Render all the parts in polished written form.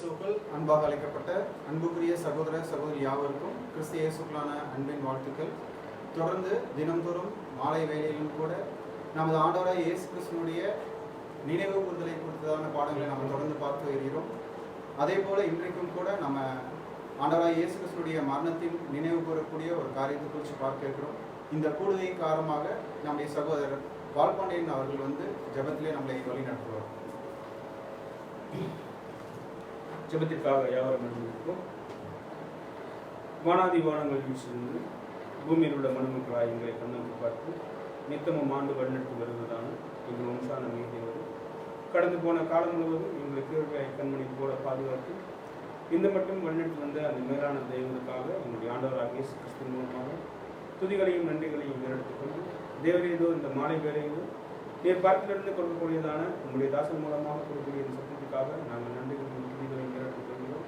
இயேசுக்குள் அன்பாக அழைக்கப்பட்ட அன்புக்குரிய சகோதர சகோதரி யாவருக்கும் கிறிஸ்து இயேசுக்குள்ளான அன்பின் வாழ்த்துக்கள். தொடர்ந்து தினந்தோறும் மாலை வேளையிலும் கூட நமது ஆண்டவராய் இயேசு கிறிஸ்துனுடைய நினைவு கூறுதலை குறித்ததான பாடங்களை நாம் தொடர்ந்து பார்த்து வருகிறோம். அதே போல இன்றைக்கும் கூட நம்ம ஆண்டவராய் இயேசு கிறிஸ்துனுடைய மரணத்தின் நினைவு கூறக்கூடிய ஒரு காரியத்தை குறித்து பார்க்க இருக்கிறோம். இந்த கூடுதலின் காரணமாக நம்முடைய சகோதரர் பால்பாண்டியன் அவர்கள் ஜெபத்திலே நம்மளை வழி நடத்துவார். ஜெபத்திற்காக யாவரும் அனுமதிப்போம். வானாதி வானங்கள் வீழ்ச்சிருந்து பூமியில் உள்ள மனுமக்களாய் எங்களை கண்ணோக்கி பார்த்து நித்தமும் ஆண்டு வழிநடத்தி வருவதான எங்கள் வம்சான மீதியவர் கடந்து போன காலம் முழுவதும் எங்களை கீழ்காய் கண்மணி போல பாதுகாத்து இந்த மட்டும் வழிநடத்தி வந்த அந்த மேலான தெய்வங்களுக்காக எங்களுடைய ஆண்டவராக இயேசு கிறிஸ்து மூலமாக துதிகளையும் நன்றிகளையும் எடுத்துக்கொண்டு தேவரேதோ இந்த மாலை வேளையிலோ நீர் பார்த்திலிருந்து கொடுக்கக்கூடியதான உங்களுடைய தாசன் மூலமாக கொடுக்கக்கூடிய இந்த சத்தியத்துக்காக நாங்கள் நன்றிகளையும் துதிகளையும் எடுத்துக்கொள்கிறோம்.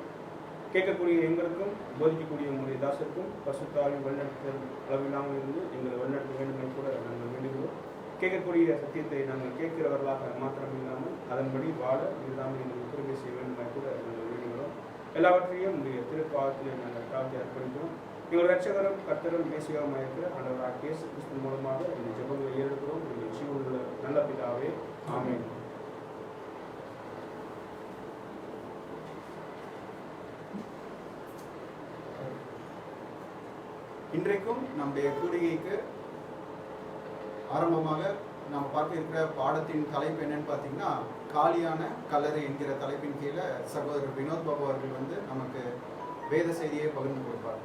கேட்கக்கூடிய எங்களுக்கும் போதிக்கக்கூடிய உங்களுடைய தாசருக்கும் பசுத்தாவி வழிநடத்தல் அளவில்லாமல் இருந்து எங்களை வழிநடத்த வேண்டுமே கூட நாங்கள் வேண்டுகிறோம். கேட்கக்கூடிய சத்தியத்தை நாங்கள் கேட்கிறவர்களாக மாத்திரம் இல்லாமல் அதன்படி வாழ இல்லாமல் எங்களுக்கு உதவி செய்ய வேண்டுமே கூட நாங்கள் வேண்டுகிறோம். எல்லாவற்றையும் உங்களுடைய திருப்பாவத்திலே நாங்கள் தாழ்த்தி அர்ப்பணிக்கிறோம். எங்கள் ரட்சகரும் கர்த்தரும் மேசியாவுமாக இருக்கிற ஆண்டவராகிய இயேசு கிறிஸ்து மூலமாக இந்த ஜெபங்களை ஏறெடுக்கிறோம். எங்கள் ஜீவனுள்ள நல்ல பிதாவே, ஆமென். இன்றைக்கும் நம்முடைய கூடுகைக்கு ஆரம்பமாக நாம் பார்க்க இருக்கிற பாடத்தின் தலைப்பு என்னன்னு பார்த்தீங்கன்னா, காலியான கல்லறை என்கிற தலைப்பின் கீழே சகோதரர் வினோத் பாபு அவர்கள் நமக்கு வேத செய்தியை பகிர்ந்து கொடுப்பார்.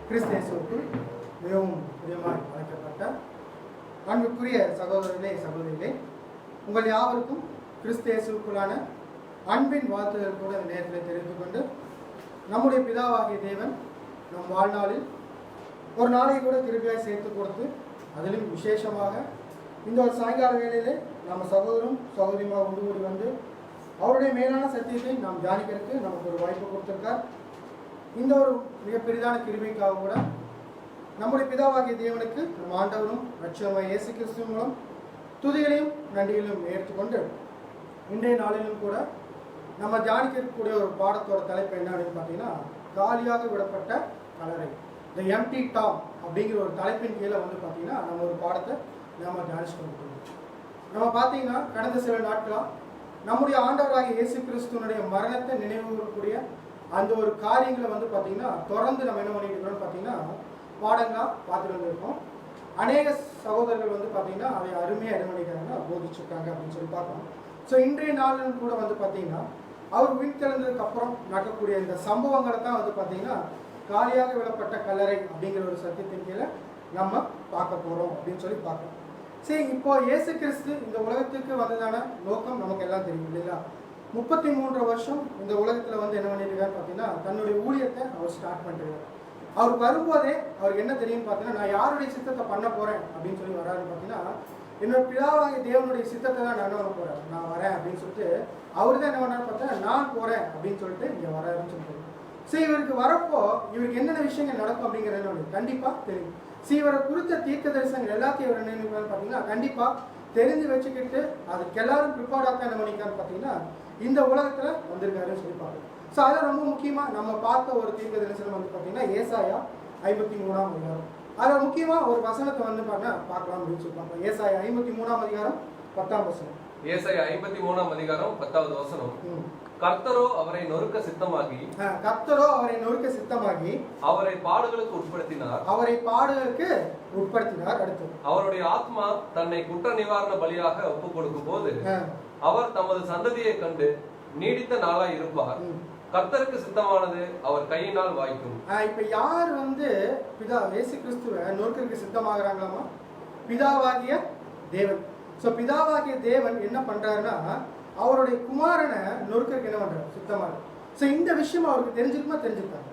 கிறிஸ்து இயேசுவுக்குள் மிகவும் பிரியமாய் அழைக்கப்பட்ட அன்புக்குரிய சகோதரர்களே சகோதரிகளே, உங்கள் யாவருக்கும் கிறிஸ்து இயேசுவுக்குள்ளான அன்பின் வாழ்த்துக்கள் கூட இந்த நேரத்தில் தெரிந்து கொண்டு, நம்முடைய பிதாவாகிய தேவன் நம் வாழ்நாளில் ஒரு நாளை கூட கிருபையாய் சேர்த்து கொடுத்து, அதிலும் விசேஷமாக இந்த ஒரு சாயங்கால வேளையிலே நம்ம சகோதரரும் சகோதரியுமாக ஒன்று கூடி வந்து அவருடைய மேலான சத்தியத்தை நாம் தியானிக்கிறதுக்கு நமக்கு ஒரு வாய்ப்பு கொடுத்திருக்கார். இந்த ஒரு மிக பெரிதான கிருபைக்காக கூட நம்முடைய பிதாவாகிய தேவனுக்கு நம் ஆண்டவரும் ரட்சகருமாகிய இயேசு கிறிஸ்து மூலம் துதிகளையும் நன்றிகளையும் ஏற்றுக்கொண்டு, இன்றைய நாளிலும் கூட நம்ம தியானிக்கக்கூடிய ஒரு பாடத்தோட தலைப்பு என்ன அப்படின்னு பார்த்தீங்கன்னா, காலியாக விடப்பட்ட கல்லறை, த எம்டி டாம் அப்படிங்கிற ஒரு தலைப்பின் கீழே பார்த்தீங்கன்னா நம்ம ஒரு பாடத்தை நம்ம தியானிச்சு கொண்டிருக்கோம். நம்ம பார்த்தீங்கன்னா கடந்த சில நாட்களாக நம்முடைய ஆண்டவராகிய இயேசு கிறிஸ்துவனுடைய மரணத்தை நினைவு கூறக்கூடிய அந்த ஒரு காரியங்களை பார்த்தீங்கன்னா தொடர்ந்து நம்ம என்ன பண்ணிட்டு இருக்கோம்னு பார்த்தீங்கன்னா பாடங்களாக பார்த்துட்டு வந்திருக்கோம். அநேக சகோதரர்கள் பார்த்தீங்கன்னா அதை அருமையாக என்ன பண்ணிக்கிறாங்கன்னா போதிச்சிருக்காங்க அப்படின்னு சொல்லி பார்க்கணும். ஸோ இன்றைய நாளிலும் கூட பார்த்தீங்கன்னா அவர் உயிர்த்தெழுந்ததுக்கு அப்புறம் நடக்கக்கூடிய இந்த சம்பவங்களை தான் பார்த்தீங்கன்னா காலியாக விடப்பட்ட கல்லறை அப்படிங்கிற ஒரு சத்தியத்தின் கீழே நம்ம பார்க்க போகிறோம் அப்படின்னு சொல்லி பார்க்கணும். சரி, இப்போ இயேசு கிறிஸ்து இந்த உலகத்துக்கு வந்ததான நோக்கம் நமக்கு எல்லாம் தெரியும் இல்லைங்களா? 33 வருஷம் இந்த உலகத்தில் என்ன பண்ணியிருக்காரு பார்த்தீங்கன்னா தன்னுடைய ஊழியத்தை அவர் ஸ்டார்ட் பண்ணிருக்காரு. அவர் வரும்போதே அவருக்கு என்ன தெரியும்னு பார்த்தீங்கன்னா, நான் யாருடைய சித்தத்தை பண்ண போகிறேன் அப்படின்னு சொல்லி வராருன்னு பார்த்தீங்கன்னா, என்னோட பிதாவாகிய தேவனுடைய சித்தத்தை தான் நான் என்ன பண்ண போகிறேன், நான் வரேன் அப்படின்னு சொல்லிட்டு அவர் தான் என்ன பண்ணாரு பார்த்தா நான் போகிறேன் அப்படின்னு சொல்லிட்டு இங்கே வராருன்னு சொல்லிட்டு. சரி, இவருக்கு வரப்போ இவருக்கு என்னென்ன விஷயங்கள் நடக்கும் அப்படிங்கிறது கண்டிப்பாக தெரியும். சரி, இவரை குறித்த தீர்க்க தரிசனங்கள் எல்லாத்தையும் இவர் என்ன பார்த்தீங்கன்னா கண்டிப்பாக தெரிஞ்சு வச்சுக்கிட்டு அதுக்கு எல்லாரும் ப்ரிப்பேர்டாக என்ன பண்ணிக்கான்னு பார்த்தீங்கன்னா இந்த உலகத்தில் வந்திருக்காருன்னு சொல்லி பார்க்கணும். ஸோ அதில் ரொம்ப முக்கியமாக நம்ம பார்த்த ஒரு தீர்க்க தரிசனம் பார்த்தீங்கன்னா ஏசாயா 53ஆம் அதிகாரம். அதில் முக்கியமாக ஒரு வசனத்தை பார்க்கலாம் அப்படின்னு சொல்லி பார்ப்போம். ஏசாயா 53ஆம் அதிகாரம் 10ஆம் வசனம். ஏசாயா 53ஆம் அதிகாரம் 10வது வசனம். கர்த்தரோ அவரை நொறுக்க சித்தமாகி அவரை பாடுகளுக்கு உட்படுத்தினார். அடுத்து அவருடைய ஆத்மா தன்னை குற்ற நிவாரண பலியாக ஒப்புக் கொடுக்கும் போது அவர் தமது சந்ததியை கண்டு நீடித்த நாளாய் இருப்பார். கர்த்தருக்கு சித்தமானது அவர் கையினால் வாய்க்கும். இப்ப யார் பிதா இயேசு கிறிஸ்துவை நொறுக்கிறதுக்கு சித்தமாகறாங்களாமா? பிதாவாகிய தேவன். சோ பிதாவாகிய தேவன் என்ன பண்றாருன்னா அவருடைய குமாரனை நொறுக்கிறதுக்கு என்ன பண்றாரு, சித்தமாக. ஸோ இந்த விஷயம் அவருக்கு தெரிஞ்சிருப்பாரு.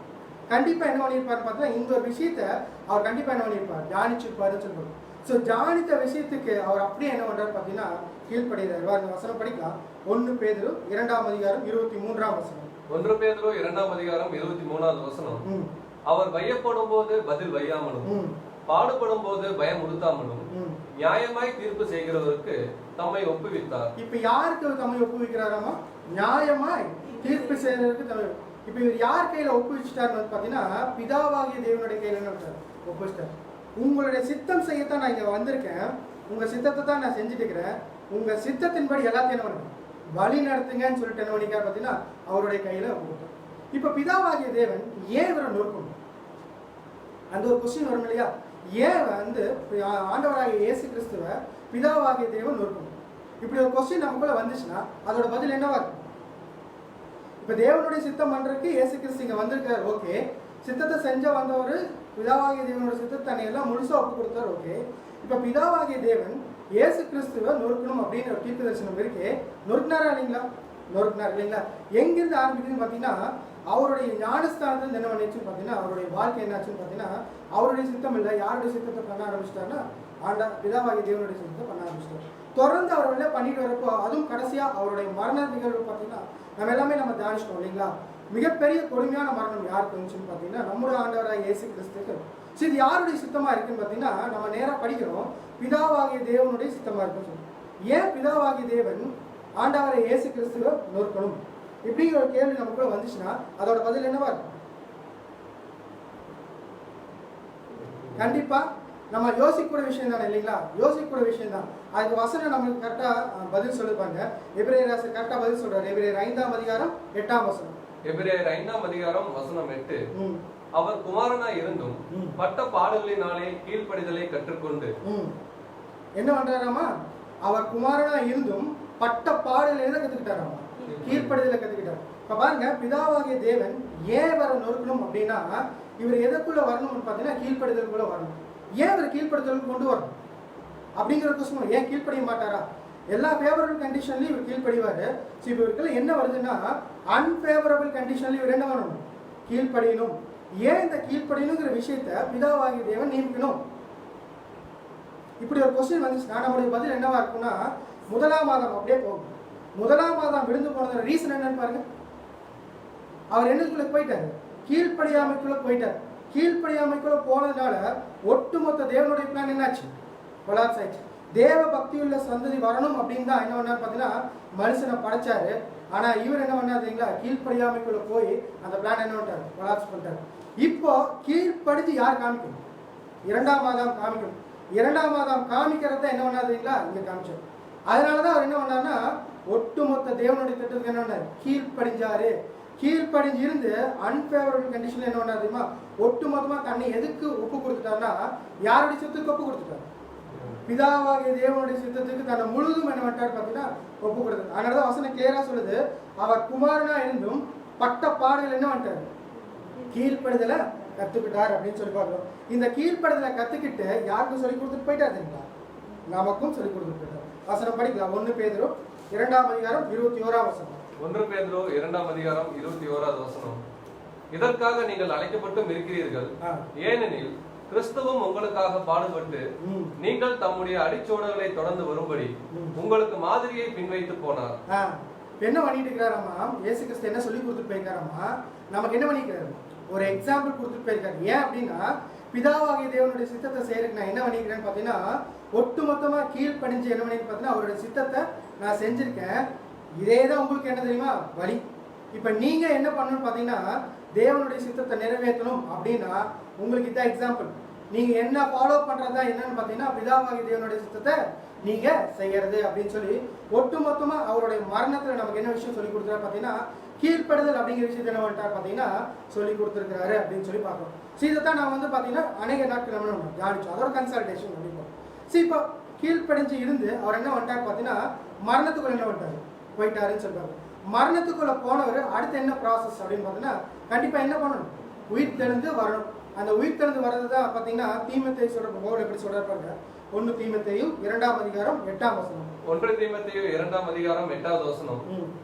கண்டிப்பா என்ன பண்ணியிருப்பாரு பார்த்தா இந்த ஒரு விஷயத்த அவர் கண்டிப்பா என்ன பண்ணியிருப்பார், தியானிச்சிருப்பாருன்னு சொல்லுவாங்க. ஸோ தியானித்த விஷயத்துக்கு அவர் அப்படியே என்ன பண்றாரு பார்த்தீங்கன்னா கீழ்ப்படுகிறார். வாருங்க வசனம் படிக்கலாம். 1 பேதுரு 2ஆம் அதிகாரம் 23ஆம் வசனம். 1 பேதுரு 2ஆம் அதிகாரம் 23வது வசனம். அவர் வையப்படும் போது பதில் வையாமலும் பாடுபடும் போது பயம் உறுத்தாமலும் நியாயமாய் தீர்ப்பு செய்கிறவருக்கு தம்மை ஒப்புவித்தார். இப்ப யாருக்கு தம்மை ஒப்புவிக்கிறாராமா? நியாயமாய் தீர்ப்பு செய்கிறவருக்கு தம்மை. இப்ப இவர் யார் கையில ஒப்புவிச்சிட்டாருன்னு பாத்தீங்கன்னா பிதாவாகிய தேவனுடைய கையில என்ன ஒப்புவிச்சிட்டார். உங்களுடைய சித்தம் செய்யத்தான் நான் இங்க வந்திருக்கேன், உங்க சித்தத்தை தான் நான் செஞ்சுட்டு இருக்கிறேன், உங்க சித்தத்தின்படி எல்லாத்தையும் என்ன பண்ணுங்க வழி நடத்துங்கன்னு சொல்லிட்டு என்ன பண்ணிக்காரு பாத்தீங்கன்னா அவருடைய கையில ஒப்புவிட்டார். இப்ப பிதாவாகிய தேவன் ஏன் இவரை நொறுக்கணும்? அந்த ஒரு கொஸ்டின் வரும் இல்லையா? ஏன் ஆண்டவராகிய இயேசு கிறிஸ்துவ பிதாவாகிய தேவன் நொறுக்கணும்? இப்படி ஒரு கொஸ்டின் நமக்குள்ள வந்துச்சுன்னா அதோட பதில் என்னவா இருக்கும்? இப்ப தேவனுடைய சித்தம் பண்றதுக்கு இயேசு கிறிஸ்து இங்க வந்திருக்காரு, ஓகே. சித்தத்தை செஞ்ச வந்தவர் பிதாவாகிய தேவனோட சித்தத்தை தன்னை எல்லாம் முழுசா ஒப்பு கொடுத்தாரு, ஓகே. இப்ப பிதாவாகிய தேவன் இயேசு கிறிஸ்துவ நொறுக்கணும் அப்படின்னு ஒரு தீர்க்க தரிசனம் இருக்கு. நொறுக்கினாரா இல்லைங்களா? நொறுக்கினார் இல்லைங்களா? எங்கிருந்து ஆரம்பிக்குதுன்னு பாத்தீங்கன்னா அவருடைய ஞானஸ்தானத்துல என்ன பண்ணிச்சுன்னு பாத்தீங்கன்னா அவருடைய வாழ்க்கை என்னாச்சுன்னு பாத்தீங்கன்னா அவருடைய சித்தம் இல்லை, யாருடைய சித்தத்தை பண்ண ஆரம்பிச்சிட்டாருன்னா பிதாவாகிய தேவனுடைய சித்தத்தை பண்ண ஆரம்பிச்சிட்டாரு. தொடர்ந்து அவர்கள பண்ணிட்டு வரப்போ அதுவும் கடைசியா அவருடைய மரண நிகழ்வு பாத்தீங்கன்னா நம்ம எல்லாமே நம்ம தியானிச்சிட்டோம் இல்லைங்களா? மிகப்பெரிய கொடுமையான மரணம் யாருக்கு இருந்துச்சுன்னு பாத்தீங்கன்னா நம்முடைய ஆண்டவராக இயேசு கிறிஸ்துக்கு. இது யாருடைய சித்தமா இருக்குன்னு பாத்தீங்கன்னா நம்ம நேரா படிக்கிறோம், பிதாவாகிய தேவனுடைய சித்தமா இருக்குன்னு சொல்றோம். ஏன் பிதாவாகிய தேவன் ஆண்டவரை இயேசு கிறிஸ்துவ நொறுக்கணும் இப்படிங்கிற ஒரு கேள்வி நமக்குள்ள வந்துச்சுன்னா அதோட பதில் என்னவா இருக்கும்? கண்டிப்பா நம்ம யோசிக்கக்கூடிய விஷயம் தானே இல்லைங்களா? யோசிக்கக்கூடிய விஷயம் தான். அதுக்கு வசனம் நம்மளுக்கு கரெக்டா பதில் சொல்லிருப்பாங்க. எபிரேயர் கரெக்டா பதில் சொல்றாரு. எபிரேயர் 5ஆம் அதிகாரம் 8ஆம் வசனம். எபிரேயர் 5ஆம் அதிகாரம் வசனம் 8. அவர் குமாரனாய் இருந்தும் பட்ட பாடுகளினாலே கீழ்ப்படிதலை கற்றுக்கொண்டு. என்ன பண்றாராமா? அவர் குமாரனா இருந்தும் பட்ட பாடுகளை என்ன கத்துக்கிட்டாராமா? கீழ்ப்படிதலை கத்துக்கிட்டார். இப்ப பாருங்க, பிதாவாகிய தேவன் ஏன் வர நொறுக்கணும் அப்படின்னா இவர் எதற்குள்ள வரணும்னு பாத்தீங்கன்னா கீழ்ப்படிதலுக்குள்ள வரணும். ஏன் இவர் கீழ்ப்படுத்தலுக்கு கொண்டு வரணும் அப்படிங்கிற கொஸ்டின். ஏன் கீழ்ப்படிய மாட்டாரா? எல்லா ஃபேவரபிள் கண்டிஷன்லயும் இவர் கீழ்ப்படிவாரு. இப்போ இவருக்கு என்ன வருதுன்னா அன்பேவரபிள் கண்டிஷன்ல இவர் என்ன பண்ணணும்? கீழ்ப்படியணும். ஏன் இந்த கீழ்ப்படியணுங்கிற விஷயத்த பிதாவாகிய தேவன் நியமிக்கணும்? இப்படி ஒரு கொஸ்டின் வந்துச்சுன்னா நம்மளுடைய பதில் என்னவா இருக்கும்னா முதலாம் மாதம் அப்படியே போகும். முதலாம் மாதம் விழுந்து போனது ரீசன் என்னன்னு பாருங்க. அவர் என்னக்குள்ள போயிட்டாரு? கீழ்ப்படியாமைக்குள்ள போயிட்டார். கீழ்ப்படியாமைக்குள்ள போனதுனால ஒட்டுமொத்த தேவனுடைய பிளான் என்னாச்சு? கொலாப்ஸ் ஆயிடுச்சு. தேவ பக்தியுள்ள சந்ததி வரணும் அப்படின்னு தான் என்ன பண்ணாரு பாத்தீங்கன்னா மனுஷனை படைச்சாரு. ஆனா இவர் என்ன பண்ணாதீங்களா? கீழ்ப்படியாமைக்குள்ள போய் அந்த பிளான் என்ன பண்ணிட்டாரு? கொலாப்ஸ் பண்ணிட்டாரு. இப்போ கீழ்ப்படிஞ்சு யார் காமிக்கணும்? 2ஆம் மாதம் காமிக்கணும். 2ஆம் மாதம் காமிக்கிறத என்ன பண்ணாதீங்களா? இங்க காமிச்சார். அதனாலதான் அவர் என்ன பண்ணாருன்னா ஒட்டுமொத்த தேவனுடைய திட்டத்துக்கு என்ன பண்ணாரு? கீழ்ப்படிஞ்சாரு. கீழ்ப்படிஞ்சு இருந்து அன்பேவரபிள் கண்டிஷன்ல என்ன பண்ணாருமா? ஒட்டுமொத்தமா தன்னை எதுக்கு ஒப்பு கொடுத்துட்டாருன்னா யாருடைய சித்தத்துக்கு ஒப்பு கொடுத்துட்டாரு? பிதாவாகிய தேவனுடைய சித்தத்துக்கு தன்னை முழுதும் என்ன பண்ணிட்டாரு பாத்தீங்கன்னா ஒப்பு கொடுத்தாரு. அதனாலதான் வசனம் கிளியரா சொல்லுது, அவர் குமாரனா இருந்தும் பட்ட பாடுகள் என்ன பண்ணிட்டாரு? கீழ்ப்படுதலை கத்துக்கிட்டார் அப்படின்னு சொல்லி பார்க்கிறோம். இந்த கீழ்ப்படுதலை கத்துக்கிட்டு யாருக்கும் சொல்லி கொடுத்துட்டு போயிட்டாருங்களா? நமக்கும் சொல்லி கொடுத்துட்டு போயிட்டார். வசனம் படிக்கலாம். 1 பேதுரு 2ஆம் அதிகாரம் 21ஆம் வசனம். 1 பேதுரு 2ஆம் அதிகாரம் 21வது வசனம். இதற்காக நீங்கள் அழைக்கப்பட்டும் இருக்கிறீர்கள், ஏனெனில் கிறிஸ்துவும் உங்களுக்காக பாடுபட்டு நீங்கள் தம்முடைய அடிச்சோடுகளை தொடர்ந்து வரும்படி உங்களுக்கு மாதிரியை பின்வைத்து போனார். என்ன பண்ணிட்டு இருக்கிறாராமா? இயேசு கிறிஸ்து என்ன சொல்லி கொடுத்துட்டு போயிருக்காராமா? நமக்கு என்ன பண்ணிக்கிறாரு? ஒரு எக்ஸாம்பிள் கொடுத்துட்டு போயிருக்காரு. ஏன் அப்படின்னா பிதாவாகிய தேவனுடைய சித்தத்தை செய்யறதுக்கு நான் என்ன பண்ணிக்கிறேன்னு பாத்தீங்கன்னா ஒட்டுமொத்தமா கீழ்ப்படிஞ்சு என்ன பண்ணிட்டு பாத்தீங்கன்னா அவருடைய சித்தத்தை நான் செஞ்சிருக்கேன். இதேதான் உங்களுக்கு என்ன தெரியுமா? வழி. இப்ப நீங்க என்ன பண்ணணும்னு பாத்தீங்கன்னா தேவனுடைய சித்தத்தை நிறைவேற்றணும் அப்படின்னா உங்களுக்கு இதான் எக்ஸாம்பிள். நீங்க என்ன ஃபாலோ பண்றதா என்னன்னு பாத்தீங்கன்னா பிதாவாகிய தேவனுடைய சித்தத்தை நீங்க செய்யறது அப்படின்னு சொல்லி ஒட்டுமொத்தமா அவருடைய மரணத்துல நமக்கு என்ன விஷயம் சொல்லி கொடுத்தாரு பாத்தீங்கன்னா கீழ்ப்படுதல் அப்படிங்கிற விஷயத்தை என்ன பண்ணிட்டார் பாத்தீங்கன்னா சொல்லி கொடுத்துருக்காரு அப்படின்னு சொல்லி பார்க்கணும். இதைத்தான் நான் வந்து பாத்தீங்கன்னா அநேக நாட்கள் நம்ம தியானிச்சோம். அதோட கன்சல்டேஷன் அப்படிப்போம். இப்போ கீழ்ப்படிஞ்சு இருந்து அவர் என்ன பண்ணிட்டார் பாத்தீங்கன்னா மரணத்துக்குள்ள என்ன பண்ணிட்டாரு? போயிட்டாருன்னு சொல்றாரு. மரணத்துக்குள்ள போனவர் அடுத்து என்ன ப்ராசஸ் அப்படின்னு பாத்தீங்கன்னா கண்டிப்பா என்ன பண்ணணும்? உயிர் தெழுந்து வரணும். அந்த உயிர் தெழுந்து வர்றதுதான் பாத்தீங்கன்னா தீமோத்தேயு சொல்ற போர்டு எப்படி சொல்றாரு பாருங்க. 1 தீமோத்தேயு 2ஆம் அதிகாரம் 8ஆம் வசனம். 1 தீமோத்தேயு 2ஆம் அதிகாரம் 8வது வசனம்.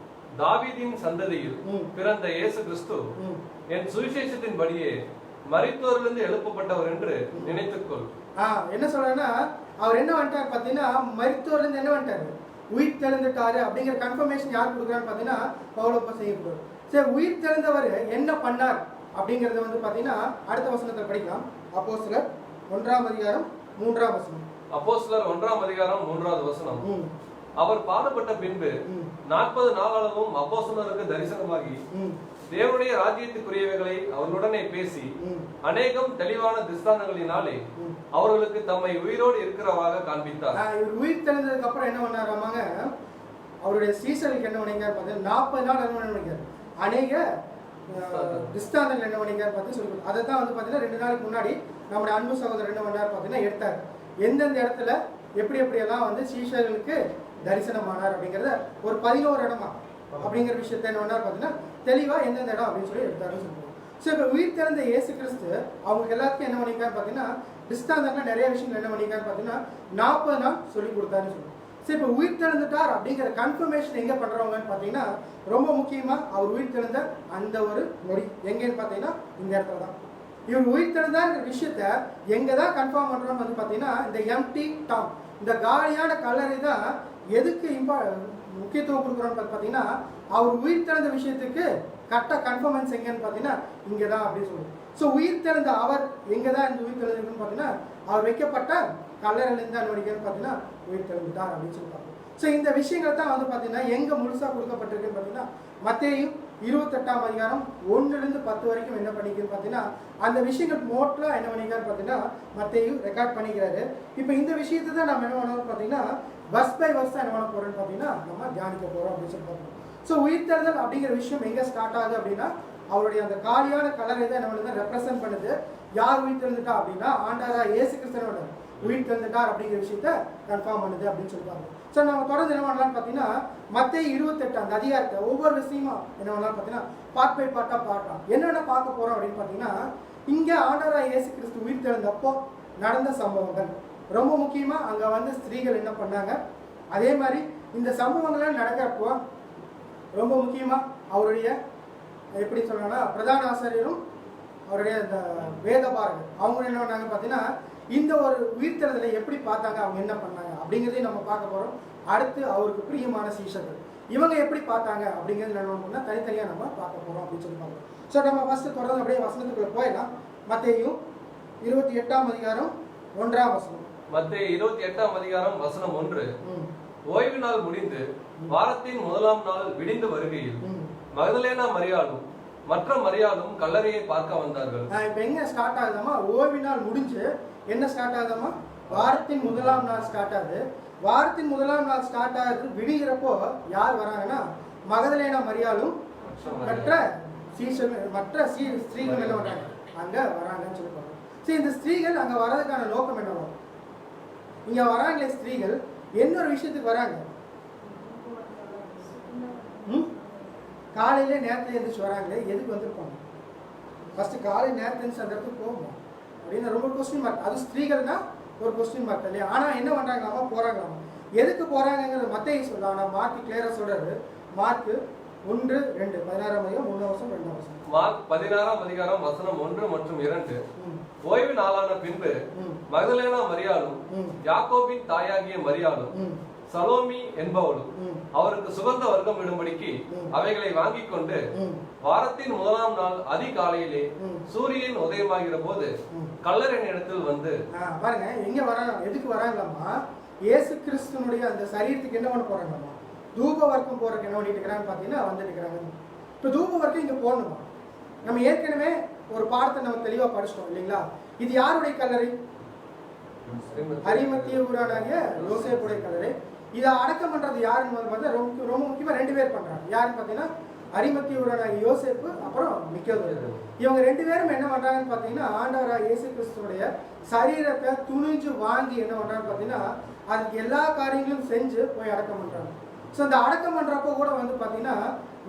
தாவீதின் சந்ததியில் பிறந்த இயேசு கிறிஸ்து என் சுவிசேஷத்தின்படியே மரித்தோரிலிருந்து எழுப்பப்பட்டவர் என்று நினைத்துக்கொள். என்ன சொல்றேன்னா அவர் என்ன வந்துட்டார் பாத்தீங்கன்னா மரித்தோர்ல இருந்து என்ன வந்துட்டாரு? உயிர் தெழுந்துட்டாரு அப்படிங்கிற கன்ஃபர்மேஷன் யார் கொடுக்குறான்னு பார்த்தீங்கன்னா பவுலப்போ செய்யப்படுவார். சரி, உயிர் தெழுந்தவர் என்ன பண்ணார் அப்படிங்கிறத வந்து பார்த்தீங்கன்னா அடுத்த வசனத்தை படிக்கலாம். அப்போஸ்தலர் 1:3. அப்போஸ்தலர் 1:3 அவர் பாடுபட்ட பின்பு 40 நாளளவும் அப்போஸ்தலருக்கு தரிசனமாகி தேவனுடைய ராஜ்யத்துக்குரியவைகளை அவர்களுடனே பேசி அநேகம் தெளிவான திஸ்தானங்களினாலே அவர்களுக்கு தம்மை உயிரோடு இருக்கிறவாக காண்பித்தார். இவர் உயிர் தெழுந்ததுக்கு அப்புறம் என்ன பண்ணாராமாங்க, அவருடைய சீசனுக்கு என்ன பண்ணிக்காரு பார்த்தீங்கன்னா 40 நாள் என்ன பண்ணிக்காரு, அநேக திஸ்தானங்கள் என்ன பண்ணிக்காரு பார்த்து சொல்லி அதை தான் வந்து பார்த்தீங்கன்னா 2 நாளைக்கு முன்னாடி நம்முடைய அன்பு சகோதரர் என்ன பண்ணார் பார்த்தீங்கன்னா எடுத்தார். எந்தெந்த இடத்துல எப்படியெல்லாம் வந்து சீஷர்களுக்கு தரிசனமானார் அப்படிங்கிறத ஒரு 11 இடமா அப்படிங்கிற விஷயத்த என்ன பண்ணார் பார்த்தீங்கன்னா தெளிவாக எந்தெந்த இடம் அப்படின்னு சொல்லி எடுத்தாருன்னு சொல்லுவோம். ஸோ இப்போ உயிர் திறந்த இயேசு கிறிஸ்து அவங்களுக்கு எல்லாத்துக்கும் என்ன பண்ணிக்காரு பார்த்தீங்கன்னா திஸ்தாந்தங்கள் நிறைய விஷயங்கள் என்ன பண்ணிக்காரு பார்த்தீங்கன்னா 40 நாள் சொல்லி கொடுத்தாருன்னு சொல்லுவோம். ஸோ இப்போ உயிர் திறந்துட்டார் அப்படிங்கிற கன்ஃபர்மேஷன் எங்கே பண்ணுறவங்கன்னு பார்த்தீங்கன்னா ரொம்ப முக்கியமாக அவர் உயிர் திறந்த அந்த ஒரு நொடி எங்கேன்னு பார்த்தீங்கன்னா இந்த இடத்துல தான். இவர் உயிர் திறந்தாருங்கிற விஷயத்த எங்கே தான் கன்ஃபார்ம் பண்ணுறோம்னு வந்து பார்த்தீங்கன்னா இந்த எம்டி டாம், இந்த காலியான கல்லறை தான் எதுக்கு முக்கியத்துவம் கொடுக்குறோன்னு பார்த்தீங்கன்னா அவர் உயிர் திறந்த விஷயத்துக்கு கரெக்டாக கன்ஃபர்மன்ஸ் எங்கன்னு பார்த்தீங்கன்னா இங்கே தான் அப்படின்னு சொல்லுவோம். ஸோ உயிர் திறந்த அவர் எங்கே தான் இந்த உயிர் திறந்துருக்குன்னு பார்த்தீங்கன்னா அவர் வைக்கப்பட்ட கல்லறையிலேருந்து தான் நடிகர்னு பார்த்தீங்கன்னா உயிர் திறந்துட்டார் அப்படின்னு சொல்லி பார்ப்போம். ஸோ இந்த விஷயங்கள் தான் வந்து பார்த்தீங்கன்னா எங்கே முழுசாக கொடுக்கப்பட்டிருக்குன்னு பார்த்தீங்கன்னா மத்தேயு 28:1-10 வரைக்கும் என்ன பண்ணிக்குன்னு பார்த்தீங்கன்னா அந்த விஷயங்கள் மோட்டலாக என்ன பண்ணிக்காரு பார்த்தீங்கன்னா மத்தேயு ரெக்கார்ட் பண்ணிக்கிறாரு. இப்போ இந்த விஷயத்தை தான் நம்ம என்ன பண்ணணும் பார்த்தீங்கன்னா வர்ஸ் பை வர்ஸாக என்ன பண்ண போகிறோம்னு பார்த்தீங்கன்னா நம்ம தியானிக்க போகிறோம் அப்படின்னு சொல்லி பார்க்கணும். ஸோ உயிர்த்தெழுதல் அப்படிங்கிற விஷயம் எங்கே ஸ்டார்ட் ஆகுது அப்படின்னா அவருடைய அந்த காலியான கலரை தான் என்ன பண்ணுது ரெப்ரசென்ட் பண்ணுது. யார் உயிர்த்தெழுந்துட்டா அப்படின்னா ஆண்டவராகிய இயேசு கிறிஸ்துவோட உயிர்த்தெழுந்துட்டார் அப்படிங்கிற விஷயத்த கன்ஃபார்ம் பண்ணுது அப்படின்னு சொல்லுவாங்க. ஸோ நம்ம தொடர்ந்து என்ன பண்ணலாம்னு பார்த்தீங்கன்னா மத்தேயு 28 அந்த அதிகாரத்தை ஒவ்வொரு விஷயமா என்ன பண்ணலாம் பார்த்தீங்கன்னா பார்ட் பை பார்ட்டாக பார்க்கலாம். என்னென்ன பார்க்க போகிறோம் அப்படின்னு பார்த்தீங்கன்னா இங்கே ஆண்டவராகிய இயேசு கிறிஸ்து உயிர்த்தெழுந்தப்போ நடந்த சம்பவங்கள் ரொம்ப முக்கியமாக அங்கே வந்து ஸ்திரீகள் என்ன பண்ணாங்க, அதே மாதிரி இந்த சம்பவங்கள்லாம் நடக்கிறப்போ ரொம்ப முக்கியமாக அவருடைய எப்படி சொல்லணும்னா பிரதான ஆசிரியரும் அவருடைய இந்த வேதபாரகர் அவங்க என்ன பண்ணாங்க பார்த்தீங்கன்னா இந்த ஒரு உயிர்த்தெழுதலை எப்படி பார்த்தாங்க, அவங்க என்ன பண்ணாங்க அப்படிங்கிறதையும் நம்ம பார்க்க போகிறோம். அடுத்து அவருக்கு பிரியமான சீஷர்கள் இவங்க எப்படி பார்த்தாங்க அப்படிங்கிறது என்ன தனித்தனியாக நம்ம பார்க்க போகிறோம் அப்படின்னு சொல்லி பார்க்கணும். ஸோ நம்ம ஃபஸ்ட்டு தொடர்ந்து அப்படியே வசனத்துக்குள்ள போயிடலாம். மத்தேயு 28:1. மத்தேயு 28:1 ஓய்வு நாள் முடிந்து வாரத்தின் முதலாம் நாள் விடிந்து வருகையில் மகதலேனா மரியாளும் மற்ற மரியாளும் கல்லறையை பார்க்க வந்தார்கள். இப்போ எங்க ஸ்டார்ட் ஆகுதாமா, ஓய்வு நாள் முடிஞ்சு என்ன ஸ்டார்ட் ஆகுதாமா, வாரத்தின் முதலாம் நாள் ஸ்டார்ட் ஆகுது. வாரத்தின் முதலாம் நாள் ஸ்டார்ட் ஆகுது விடுகிறப்போ யார் வராங்கன்னா மகதலேனா மரியாளும் மற்ற ஸ்திரீகள் என்ன வராங்க அங்க வராங்கன்னு சொல்லிப்பாங்க. சரி, இந்த ஸ்திரீகள் அங்க வர்றதுக்கான நோக்கம் என்ன வரும், இங்க வராங்களே ஸ்திரீகள் என்ன ஒரு விஷயத்துக்கு வராங்க, காலையிலே நேரத்தில் எழுந்திரிச்சு வராங்களே எதுக்கு வந்திருப்பாங்க, ஃபர்ஸ்ட் காலை நேரத்தில் எழுந்திரிச்சு அந்த இடத்துக்கு போகணும் அப்படின்னு ரொம்ப கொஸ்டின் மார்க். அது ஸ்திரீகள்னா ஒரு கொஸ்டின் மார்க் இல்லையா. ஆனால் என்ன பண்ணுறாங்களாமா போகிறாங்களாமா, எதுக்கு போகிறாங்கிறது மத்தேயு சொல்லலாம். ஆனால் மார்க் கிளியராக சொல்கிறாரு. மார்க் 1:2 16 மார்க் 16:1 மற்றும் 2 ஓய்வு நாளான பின்பு மகதலேனா மரியாளும் யாக்கோபின் தாயாகிய மரியாளும் சலோமி என்பவளும் அவருக்கு சுகந்த வர்க்கம் விடும்படிக்கு அவைகளை வாங்கி கொண்டு வாரத்தின் முதலாம் நாள் அதிகாலையிலே சூரியன் உதயமாகிற போது கல்லறையின் இடத்தில் வந்து பாருங்க எங்க வராங்க, எதுக்கு வராங்களாமா, இயேசு கிறிஸ்துனுடைய அந்த சரீரத்துக்கு என்ன பண்ண போறாங்களாமா, தூப வர்க்கம் போறதுக்கு என்ன பண்ணிட்டு இருக்கிறாங்க பாத்தீங்கன்னா வந்துட்டு இருக்கிறாங்க. இப்போ தூப வர்க்கம் இங்க போடணுமா, நம்ம ஏற்கனவே ஒரு பாடத்தை நம்ம தெளிவா படிச்சிட்டோம் இல்லைங்களா. இது யாருடைய கல்லறை, அரிமத்திய ஊரானாகிய யோசேப்புடைய கல்லறை. இதை அடக்கம் பண்றது யாருன்னு பார்த்தா ரொம்ப முக்கியமா 2 பேர் பண்றாங்க. யாருன்னு பார்த்தீங்கன்னா அரிமத்திய ஊரானாகிய யோசேப்பு அப்புறம் நிக்கோதேமு. இவங்க 2 பேரும் என்ன பண்றாங்கன்னு பார்த்தீங்கன்னா ஆண்டவராகிய இயேசு கிறிஸ்துவோடைய சரீரத்தை துணிஞ்சு வாங்கி என்ன பண்றாங்கன்னு பார்த்தீங்கன்னா அதுக்கு எல்லா காரியங்களும் செஞ்சு போய் அடக்கம் பண்றாங்க. ஸோ அந்த அடக்கம் பண்றப்போ கூட வந்து பார்த்தீங்கன்னா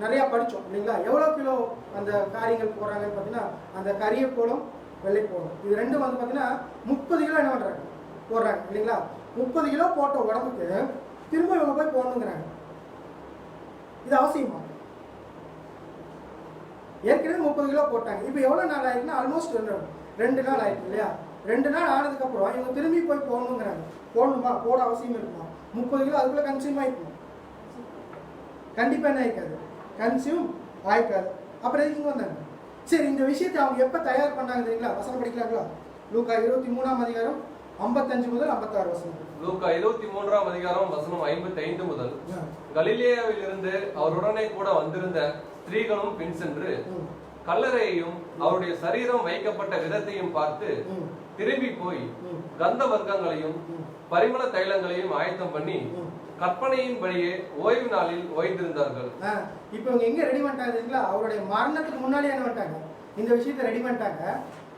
நிறைய படித்தோம் இல்லைங்களா, எவ்வளோ கிலோ அந்த காரியங்கள் போடுறாங்கன்னு பார்த்தீங்கன்னா அந்த கரிய கோலம் வெள்ளை கோலம் இது ரெண்டும் வந்து பார்த்தீங்கன்னா 30 கிலோ என்ன பண்ணுறாங்க போடுறாங்க இல்லைங்களா. 30 கிலோ போட்ட உடம்புக்கு திரும்ப இவங்க போய் போடணுங்கிறாங்க. இது அவசியமா, ஏற்கனவே 30 கிலோ போட்டாங்க. இப்போ எவ்வளோ நாள் ஆயிடுச்சுன்னா ஆல்மோஸ்ட் 2 நாள் ஆயிடுச்சு இல்லையா. 2 நாள் ஆனதுக்கப்புறம் இவங்க திரும்பி போய் போடணுங்கிறாங்க. போடணுமா, போட அவசியம் இருக்குமா, 30 கிலோ அதுக்குள்ளே கன்சியூம் ஆகிக்கணும். கண்டிப்பாக என்ன ஆயிக்காது, கன்சியூம் ஆயிக்காது. அப்புறம் எதுக்கு வந்தாங்க? சரி, இந்த விஷயத்தை அவங்க எப்போ தயார் பண்ணாங்க தெரியுங்களா? வசனம் படிக்கலாங்களா? லூக்கா 23ஆம் அதிகாரம் 55 முதல் 56 வசனம். லூக்கா 23ஆம் அதிகாரம் வசனம் 55 முதல். கலிலேயாவில் இருந்து அவருடனே கூட வந்திருந்த ஸ்திரீகளும் பின் சென்று கல்லறையையும் அவருடைய சரீரம் வைக்கப்பட்ட விதத்தையும் பார்த்து திரும்பி போய் கந்த வர்க்கங்களையும் பரிமள தைலங்களையும் ஆயத்தம் பண்ணி கற்பனையின் படியே ஓய்வு நாளில் ஓய்ந்திருந்தார்கள். இப்போ இவங்க எங்க ரெடி பண்ணிட்டாங்க? அவருடைய மரணத்துக்கு முன்னாடி என்ன பண்ணிட்டாங்க? இந்த விஷயத்தை ரெடி பண்ணிட்டாங்க.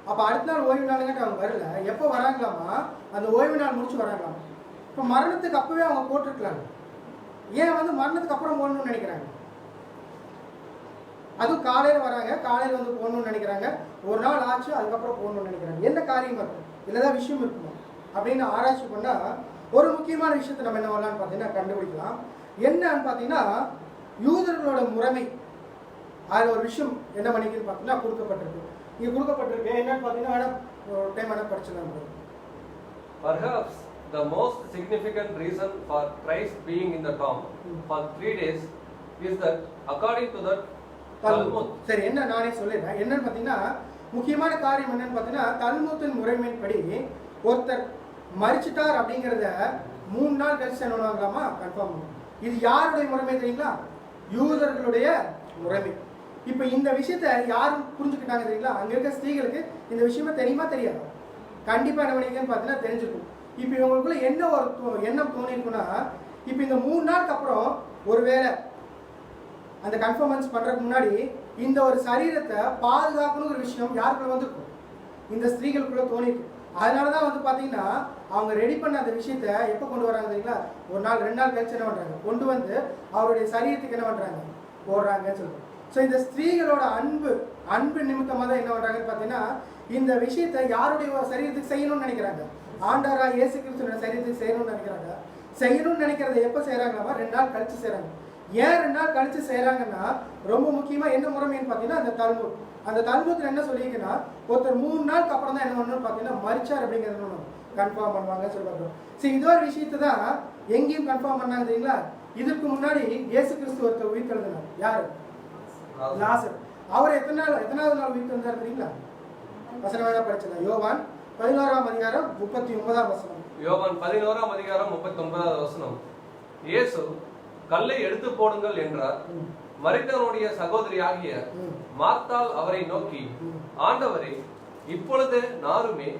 அப்ப அடுத்த நாள் ஓய்வு நாளுங்கிட்ட அவங்க வரல. எப்போ வராங்களாமா? அந்த ஓய்வு நாள் முடிச்சு வராங்களாமா. இப்போ மரணத்துக்கு அப்பவே அவங்க போட்டுருக்கலாங்க. ஏன் வந்து மரணத்துக்கு அப்புறம் போடணும்னு நினைக்கிறாங்க? அதுவும் காலையில வராங்க, காலையில வந்து போடணும்னு நினைக்கிறாங்க. ஒரு நாள் ஆச்சு, அதுக்கப்புறம் போடணும்னு நினைக்கிறாங்க. என்ன காரியம் இருக்கும்? இல்லதான் விஷயம் இருக்குமா அப்படின்னு ஆராய்ச்சி பண்ணா ஒரு முக்கியமான விஷயத்தை நம்ம என்ன பண்ணலாம்னு பார்த்தீங்கன்னா கண்டுபிடிக்கலாம். என்னன்னு பார்த்தீங்கன்னா, யூதர்களோட முறைமை அதில் ஒரு விஷயம் என்ன பண்ணிக்குன்னு பார்த்தீங்கன்னா கொடுக்கப்பட்டிருக்கு. இங்கே கொடுக்கப்பட்டிருக்கு என்னன்னு பார்த்தீங்கன்னா ஒரு டைம் என்ன படிச்சிடலாம். Perhaps the most significant reason for Christ being in the tomb for 3 days is that according to the Talmud. சரி, என்ன நானே சொல்லிடுறேன். என்னன்னு பார்த்தீங்கன்னா முக்கியமான காரியம் என்னன்னு பார்த்தீங்கன்னா, தல்முத்தின் முறைமையின்படி ஒருத்தர் மரிச்சிட்டார் அப்படிங்கிறத 3 நாள் கழிச்சு என்ன பண்ணுவாங்களாமா? கன்ஃபார்ம். இது யாருடைய முறைமை தெரியுங்களா? யூதர்களுடைய முறைமை. இப்போ இந்த விஷயத்த யாரும் புரிஞ்சுக்கிட்டாங்க தெரியுங்களா? அங்க இருக்க ஸ்திரீகளுக்கு இந்த விஷயமா தெரியுமா தெரியாது? கண்டிப்பா என்ன பண்ணிக்கன்னு பார்த்தீங்கன்னா தெரிஞ்சிருக்கும். இப்போ இவங்களுக்குள்ள என்ன ஒரு எண்ணம் தோணிருக்குன்னா, இப்போ இந்த 3 நாளுக்கு அப்புறம் ஒருவேளை அந்த கன்ஃபர்மன்ஸ் பண்றதுக்கு முன்னாடி இந்த ஒரு சரீரத்தை பாதுகாக்கணுங்கிற விஷயம் யாருக்குள்ள வந்திருக்கும்? இந்த ஸ்திரீகளுக்குள்ள தோணிருக்கு. அதனாலதான் வந்து பாத்தீங்கன்னா அவங்க ரெடி பண்ண அந்த விஷயத்த எப்ப கொண்டு வராங்க தெரியுங்களா? ஒரு நாள் 2 நாள் கழிச்சு என்ன பண்றாங்க? கொண்டு வந்து அவருடைய சரீரத்துக்கு என்ன பண்றாங்க? போடுறாங்கன்னு சொல்லுவாங்க. ஸோ இந்த ஸ்திரீகளோட அன்பு நிமித்தமாக தான் என்ன பண்றாங்கன்னு பாத்தீங்கன்னா இந்த விஷயத்த யாருடைய சரீரத்துக்கு செய்யணும்னு நினைக்கிறாங்க? ஆண்டவராகிய இயேசு கிறிஸ்துவோட சரீரத்துக்கு செய்யணும்னு நினைக்கிறாங்க. செய்யணும்னு நினைக்கிறத எப்ப செய்யறாங்களாமா? 2 நாள் கழிச்சு செய்யறாங்க. ஏன் 2 நாள் கழிச்சு செய்யறாங்கன்னா ரொம்ப முக்கியமா என்ன முறைமைன்னு பாத்தீங்கன்னா அந்த தல்முத். அந்த தல்முத்துல என்ன சொல்லியிருக்குன்னா ஒருத்தர் 3 நாளுக்கு அப்புறம் தான் என்ன பண்ணணும்னு பாத்தீங்கன்னா மரிச்சார் அப்படிங்கிறது கன்ஃபார்ம் பண்ணுவாங்கன்னு சொல்லி பார்க்கிறோம். சரி, இது ஒரு விஷயத்தை தான் எங்கேயும் கன்ஃபார்ம் பண்ணாங்க தெரியுங்களா? இதுக்கு முன்னாடி இயேசு கிறிஸ்து ஒருத்தர் உயிர் தெழுந்தார். யாரு? லாசர். அவர் எத்தனாவது நாள் உயிர் தெழுந்தார் தெரியுங்களா? வசனம் வேணா படிச்சதா? யோவான் 11ஆம் அதிகாரம் 39ஆம் வசனம். யோவான் 11ஆம் அதிகாரம் 39வது வசனம். இயேசு கல்லை எடுத்து போடுங்கள் என்றார். மரித்தவனுடைய சகோதரியாகிய மார்த்தாள் அவரை நோக்கி, ஆண்டவரே, இப்பொழுது நாருமே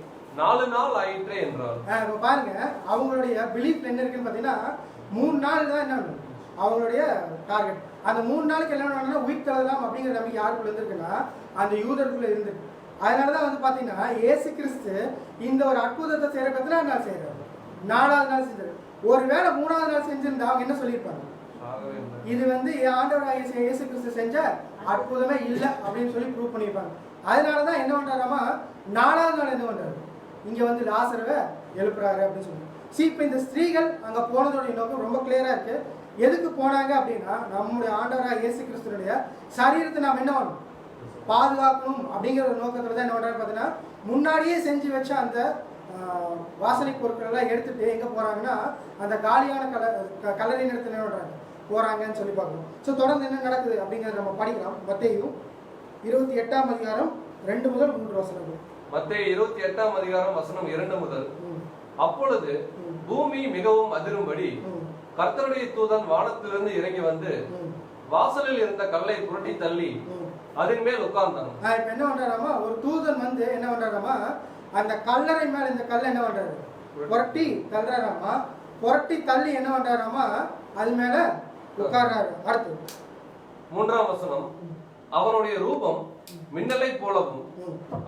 4 நாள் ஆயிற்றே என்றார். பாருங்க, அவங்களுடைய பிலீஃப் என்ன இருக்குன்னு பாத்தீங்கன்னா 3 நாள் தான் என்ன அவங்களுடைய டார்கெட். அந்த 3 நாளுக்கு என்ன உயிர் தள்ளலாம் அப்படிங்கிற நம்பிக்கை யாருக்குள்ள இருந்திருக்குன்னா அந்த யூதருக்குள்ள இருந்திருக்கு. அதனாலதான் வந்து பாத்தீங்கன்னா இயேசு கிறிஸ்து இந்த ஒரு அற்புதத்தை செய்யற எத்தனை நாள் செய்யறாரு? 4வது நாள் செஞ்சாரு. ஒருவேளை 3வது நாள் செஞ்சிருந்தா அவங்க என்ன சொல்லியிருப்பாங்க? இது வந்து ஆண்டவராகிய இயேசு கிறிஸ்து செஞ்ச அற்புதமே இல்லை அப்படின்னு சொல்லி ப்ரூவ் பண்ணியிருப்பாங்க. அதனாலதான் என்ன பண்றாராமா 4வது நாள் என்ன பண்றாரு? இங்க வந்து லாசரவை எழுப்புறாரு அப்படின்னு சொல்லி. இப்ப இந்த ஸ்திரீகள் அங்க போனதோடைய நோக்கம் ரொம்ப கிளியரா இருக்கு. எதுக்கு போனாங்க அப்படின்னா நம்முடைய ஆண்டவராகிய இயேசு கிறிஸ்துடைய சரீரத்தை நாம் என்ன பண்ணணும்? பாதுகாக்கணும் அப்படிங்கிற ஒரு நோக்கத்துல தான் என்ன பண்றாரு பார்த்தீங்கன்னா முன்னாடியே செஞ்சு வச்ச அந்த வாசனை பொருட்கள் எல்லாம் எடுத்துட்டு எங்க போறாங்கன்னா அந்த காலியான கல்லறை நிலத்தில் என்ன பண்றாங்க? போறாங்கன்னு சொல்லி பார்க்கணும். ஸோ தொடர்ந்து என்ன நடக்குது அப்படிங்கிறத நம்ம படிக்கலாம். மத்தேயு 28ஆம் அதிகாரம் 2 முதல் 3 வசனங்கள். மத்தேயு 28ஆம் அதிகாரம் வசனம் 2 முதல். அப்பொழுது பூமி மிகவும் அதிரும்படி கர்த்தருடைய தூதன் வானத்திலிருந்து இறங்கி வந்து வாசலில் இருந்த கல்லை புரட்டி தள்ளி அதன் மேல் உட்கார்ந்தான். இப்ப என்ன பண்றாராமா? ஒரு தூதன் வந்து என்ன பண்றாராமா? அந்த கல்லறை மேல இந்த கல்லை என்ன பண்றாரு? புரட்டி தள்ளுறாராமா. புரட்டி தள்ளி என்ன பண்றாராமா? அது மேல உட்கார்றாரு. அடுத்து 3ஆம் வசனம். அவனுடைய ரூபம் மின்னலை போலவும்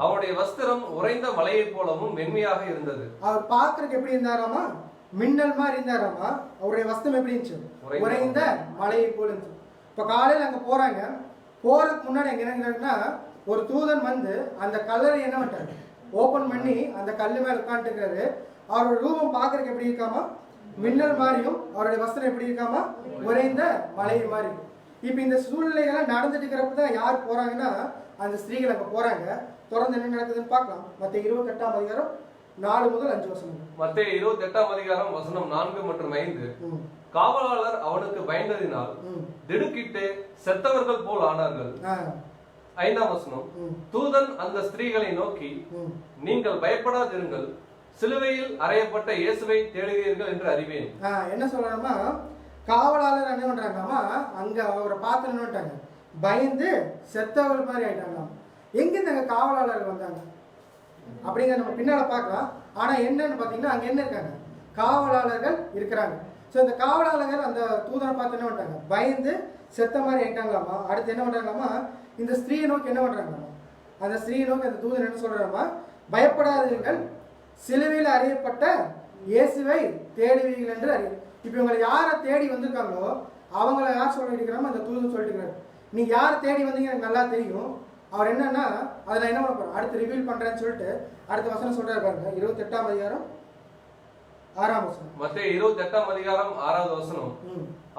அவனுடைய வஸ்திரம் உறைந்த மலையை போலவும் வெண்மையாக இருந்தது. அவர் பார்க்கறதுக்கு எப்படி இருந்தாராமா? மின்னல் மாதிரி இருந்தாராமா. அவருடைய வஸ்திரம் எப்படி இருந்துச்சு? உறைந்த மலையை போல இருந்துச்சு. இப்ப காலையில அங்க போறாங்க. போறதுக்கு முன்னாடி எங்க என்னங்கன்னா ஒரு தூதன் வந்து அந்த கல்லறை என்ன பண்றாரு? ஓபன் பண்ணி அந்த கல்லு மேல உட்காந்துருக்காரு. அவரோட ரூபம் பார்க்கறதுக்கு எப்படி இருக்காமா? மின்னல் மாதிரியும் அவருடைய வஸ்திரம் எப்படி இருக்காமா? உறைந்த மலை மாதிரி. இப்ப இந்த சூழ்நிலைகள்லாம் நடந்துட்டு இருக்கிறப்ப தான் யார் போறாங்கன்னா அந்த ஸ்திரீகள் அங்க போறாங்க. தொடர்ந்து என்ன நடக்குதுன்னு பார்க்கலாம். மத்தேயு 28ஆம் அதிகாரம் 4 முதல் 5 வசனம். மத்தேயு 28ஆம் அதிகாரம் வசனம் 4 மற்றும் 5. காவலாளர் அவனுக்கு பயந்ததினால் திடுக்கிட்டு செத்தவர்கள் போல் ஆனார்கள். 5ஆம் வசனம், தூதன் அந்த ஸ்திரீகளை நோக்கி, நீங்கள் பயப்படாதிருங்கள், சிலுவையில் அறையப்பட்ட இயேசுவை தேடுகிறீர்கள் என்று அறிவேன். என்ன சொல்றாருமா, காவலாளர் என்ன பண்றாங்கம்மா, அங்க அவரை பார்த்து நின்னுட்டாங்க, பயந்து செத்தவர்கள் மாதிரி ஆயிட்டாங்க. எங்கிருந்து அங்க காவலாளர்கள் வந்தாங்க அப்படிங்கிற நம்ம பின்னால பார்க்கலாம். ஆனா என்னன்னு பாத்தீங்கன்னா அங்க என்ன இருக்காங்க, காவலாளர்கள் இருக்கிறாங்க. ஸோ இந்த காவலாளர்கள் அந்த தூதனை பார்த்து என்ன பண்றாங்க, பயந்து செத்த மாதிரி ஆயிட்டாங்களாமா. அடுத்து என்ன பண்றாங்களாமா, இந்த ஸ்திரீயை நோக்கி என்ன பண்றாங்களாமா, அந்த ஸ்திரீயை நோக்கி அந்த தூதன் என்ன சொல்றாமா, பயப்படாதீர்கள், சிலுவையில் அறியப்பட்ட இயேசுவை தேடுவீர்கள் என்று அறியும். இப்போ இவங்களை யாரை தேடி வந்திருக்காங்களோ அவங்கள யார் சொல்லிட்டு இருக்கிறாமோ அந்த தூதன் சொல்லிட்டு இருக்கிறார். நீங்க யார் தேடி வந்தீங்க எனக்கு நல்லா தெரியும். அவர் என்னன்னா அதில் என்ன பண்ண போறோம் அடுத்து ரிவீல் பண்றேன்னு சொல்லிட்டு அடுத்த வசனம் சொல்றாரு பாருங்க. 28ஆம் அதிகாரம் 6ஆம் வசனம். மத்தேயு 28ஆம் அதிகாரம் 6வது வசனம்.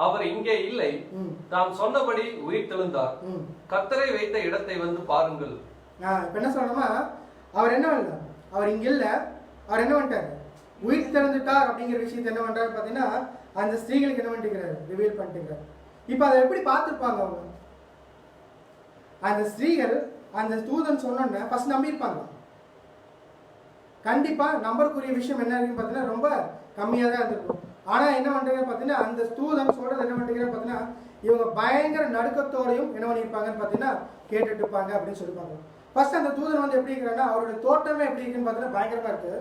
அவர் இங்கே இல்லை, தாம் சொன்னபடி உயிர் தெழுந்தார், கர்த்தரை வைத்த இடத்தை வந்து பாருங்கள். இப்ப என்ன சொல்லணுமா, அவர் என்ன பண்ணல, அவர் இங்க இல்ல, அவர் என்ன பண்ணிட்டாரு, உயிர் தெழுந்துட்டார் அப்படிங்கிற விஷயத்தை என்ன பண்றாரு பாத்தீங்கன்னா அந்த ஸ்திரீகளுக்கு என்ன பண்ணிக்கிறாரு, ரிவீல் பண்ணிக்கிறார். இப்ப அதை எப்படி பார்த்துருப்பாங்க அவங்க, அந்த ஸ்திரீகள் அந்த தூதன் சொன்னோன்னு ஃபர்ஸ்ட் நம்பியிருப்பாங்க. கண்டிப்பா நம்பருக்குரிய விஷயம் என்ன இருக்குன்னு பார்த்தீங்கன்னா ரொம்ப கம்மியாக தான் இருந்திருக்கும். ஆனா என்ன பண்றீங்கன்னு பார்த்தீங்கன்னா அந்த தூதன் சொல்றது என்ன பண்றீங்கன்னு பார்த்தீங்கன்னா இவங்க பயங்கர நடுக்கத்தோடையும் என்ன பண்ணியிருப்பாங்கன்னு பார்த்தீங்கன்னா கேட்டுட்டு இருப்பாங்க அப்படின்னு சொல்லிப்பாங்க. ஃபர்ஸ்ட் அந்த தூதன் வந்து எப்படி இருக்கிறாங்கன்னா அவருடைய தோட்டமே எப்படி இருக்குன்னு பார்த்தீங்கன்னா பயங்கரமா இருக்கு.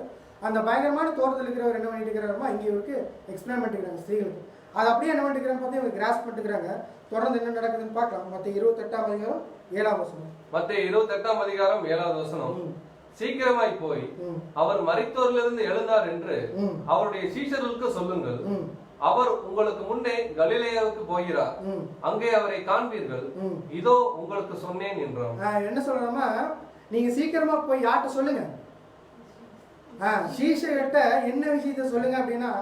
அந்த பயங்கரமான தோட்டத்தில் இருக்கிறவர் என்ன பண்ணிட்டு இருக்கிறாருமா இங்கே இவருக்கு எக்ஸ்பிளைன் பண்ணிக்கிறாங்க ஸ்திரீகளுக்கு. அது அப்படியே என்ன பண்ணிக்கிறான்னு பார்த்து இவங்க கிராஸ் பண்ணிக்கிறாங்க. தொடர்ந்து என்ன நடக்குதுன்னு பார்க்கலாம். மத்தேயு 28ஆம் அதிகாரம் 7ஆம் வசனம். மத்தேயு 28ஆம் அதிகாரம் 7வது வசனம். சீக்கிரமாய் போய் அவர் மரித்தோரிலிருந்து எழுந்தார் என்று அவருடைய சீஷர்களுக்கு சொல்லுங்கள், அவர் உங்களுக்கு முன்னே கலிலேயாவுக்கு போகிறார், அங்கே அவரை காண்பீர்கள், இதோ உங்களுக்கு சொன்னேன் என்றான். என்ன சொல்றோமா, நீங்க சீக்கிரமா போய் யார்கிட்ட சொல்லுங்க, சீஷர்கிட்ட என்ன விஷயத்த சொல்லுங்க அப்படின்னா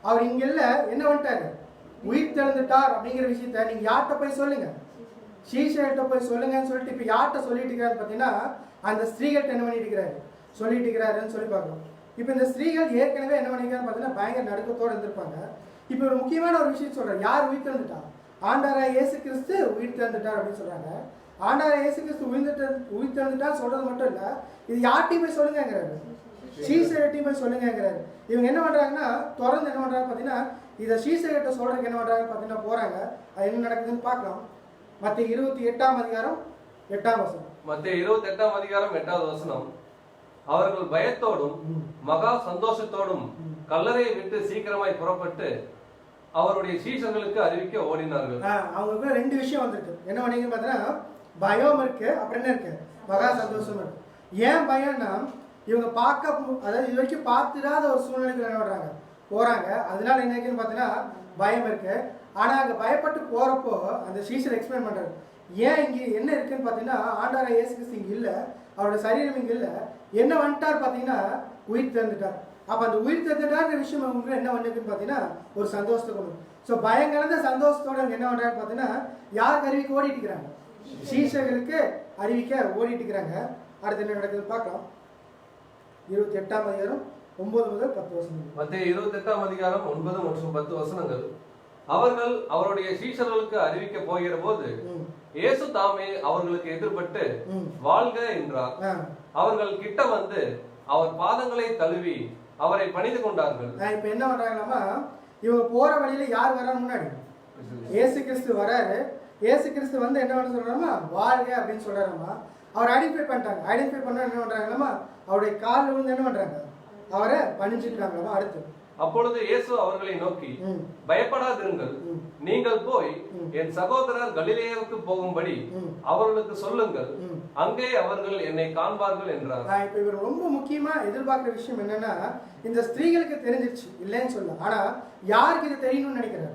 அவர் இங்க இல்ல, என்ன பண்ணிட்டாரு, உயிர் தெழுந்துட்டார் அப்படிங்கிற விஷயத்த நீங்க யார்கிட்ட போய் சொல்லுங்க, சீஷர்கிட்ட போய் சொல்லுங்கன்னு சொல்லிட்டு இப்ப யார்கிட்ட சொல்லிட்டு இருக்காரு பாத்தீங்கன்னா அந்த ஸ்திரீகள்கிட்ட என்ன பண்ணிட்டு இருக்கிறாரு, சொல்லிட்டு இருக்கிறாருன்னு சொல்லி பார்க்கணும். இப்ப இந்த ஸ்திரீகள் ஏற்கனவே என்ன பண்ணிக்கிறான்னு பாத்தீங்கன்னா பயங்கர நடுக்கத்தோடு இருந்திருப்பாங்க. இப்ப ஒரு முக்கியமான ஒரு விஷயம் சொல்றாரு, யார் உயிர் தெழுந்துட்டா, ஆண்டவராகிய இயேசு கிறிஸ்து உயிர் தெழுந்துட்டார் அப்படின்னு சொல்றாங்க. ஆண்டவராகிய இயேசு கிறிஸ்து உயிர் தெழுந்துட்டா சொல்றது மட்டும் இல்ல, இது யார்கிட்டையும் போய் சொல்லுங்கிறாரு, சீசர்கிட்டையும் போய் சொல்லுங்கிறாரு. இவங்க என்ன பண்றாங்கன்னா தொடர்ந்து என்ன பண்றாங்க பாத்தீங்கன்னா இதை சீசர்கிட்ட சொல்றதுக்கு என்ன பண்றாங்க பாத்தீங்கன்னா போறாங்க. அது என்ன நடக்குதுன்னு பார்க்கலாம். மத்தேயு 28ஆம் அதிகாரம் 8ஆம் வசனம். மத்தேயு 28ஆம் அதிகாரம் 8வது வசனம். அவர்கள் பயத்தோடும் மகா சந்தோஷத்தோடும் கல்லறையை விட்டு சீக்கிரமாய் புறப்பட்டு அவருடைய சீஷர்களுக்கு அறிவிக்க ஓடினார்கள். அவங்களுக்கு ரெண்டு விஷயம் வந்திருக்கு. என்ன பண்ணீங்கன்னு பார்த்தீங்கன்னா பயம் இருக்கு, அப்புறம் என்ன இருக்கு, மகா சந்தோஷம் இருக்கு. ஏன் பயம்னா இவங்க பார்க்க, அதாவது இது வரைக்கும் பார்த்துடாத ஒரு சூழ்நிலைக்கு என்ன பண்றாங்க போறாங்க. அதனால என்ன இருக்குன்னு பார்த்தீங்கன்னா பயம் இருக்கு. ஆனா அங்க பயப்பட்டு போறப்போ அந்த சீஷர் எக்ஸ்பிளைன் பண்றாரு, ஏன் இங்க என்ன இருக்குன்னு பார்த்தீங்கன்னா ஆண்டவராகிய இயேசு கிறிஸ்து இங்க இல்ல, அவரோட சரீரம் இங்க இல்ல, என்ன வந்துட்டார் பார்த்தீங்கன்னா உயிர் தெழுந்துட்டார். அப்ப அந்த உயிர் தெழுந்துட்டார்ன்ற விஷயம் அவங்க என்ன பண்ணிருக்குன்னு பார்த்தீங்கன்னா ஒரு சந்தோஷத்தை கொண்டு. ஸோ பயங்கரந்த சந்தோஷத்தோட என்ன பண்றாரு பார்த்தீங்கன்னா யாருக்கு அறிவிக்க ஓடிட்டு இருக்கிறாங்க, சீஷர்களுக்கு அறிவிக்க ஓடிட்டு இருக்கிறாங்க. அடுத்து என்ன நடக்குதுன்னு பார்க்கலாம். 28ஆம் அதிகாரம் 9 முதல் 10 வசனங்கள். மத்தேயு 28ஆம் அதிகாரம் 9 மற்றும் 10 வசனங்கள். அவர்கள் அவருடைய சீஷர்களுக்கு அறிவிக்க போகிற போது இயேசு தாமே அவர்களுக்கு எதிர்பட்டு வாழ்க என்றார். அவர்கள் கிட்ட வந்து அவர் பாதங்களை தழுவி அவரை பணிந்து கொண்டார்கள். இப்ப என்ன பண்றாங்கன்னா இவங்க போற வழியில யார் வர முன்னாடி இயேசு கிறிஸ்து வராரு. இயேசு கிறிஸ்து வந்து என்ன பண்ண சொல்றாருமா வாழ்க அப்படின்னு சொல்றாருமா. அவர் ஐடென்டிஃபை பண்ணிட்டாங்க. ஐடென்டிஃபை பண்ண என்ன பண்றாங்களாமா அவருடைய காலில் வந்து என்ன பண்றாங்க அவரை பணிஞ்சிட்டாங்களாமா. அடுத்து அப்பொழுது இயேசு அவர்களை நோக்கி, பயப்படாதிருங்கள், நீங்கள் போய் என் சகோதரர் கலிலேயாவுக்கு போகும்படி அவர்களுக்கு சொல்லுங்கள், அங்கே அவர்கள் என்னை காண்பார்கள் என்றார். இப்ப இவர் ரொம்ப முக்கியமா எதிர்பார்க்கிற விஷயம் என்னன்னா இந்த ஸ்திரீகளுக்கு தெரிஞ்சிருச்சு இல்லைன்னு சொல்ல, ஆனா யாருக்கு இது தெரியணும்னு நினைக்கிறாரு,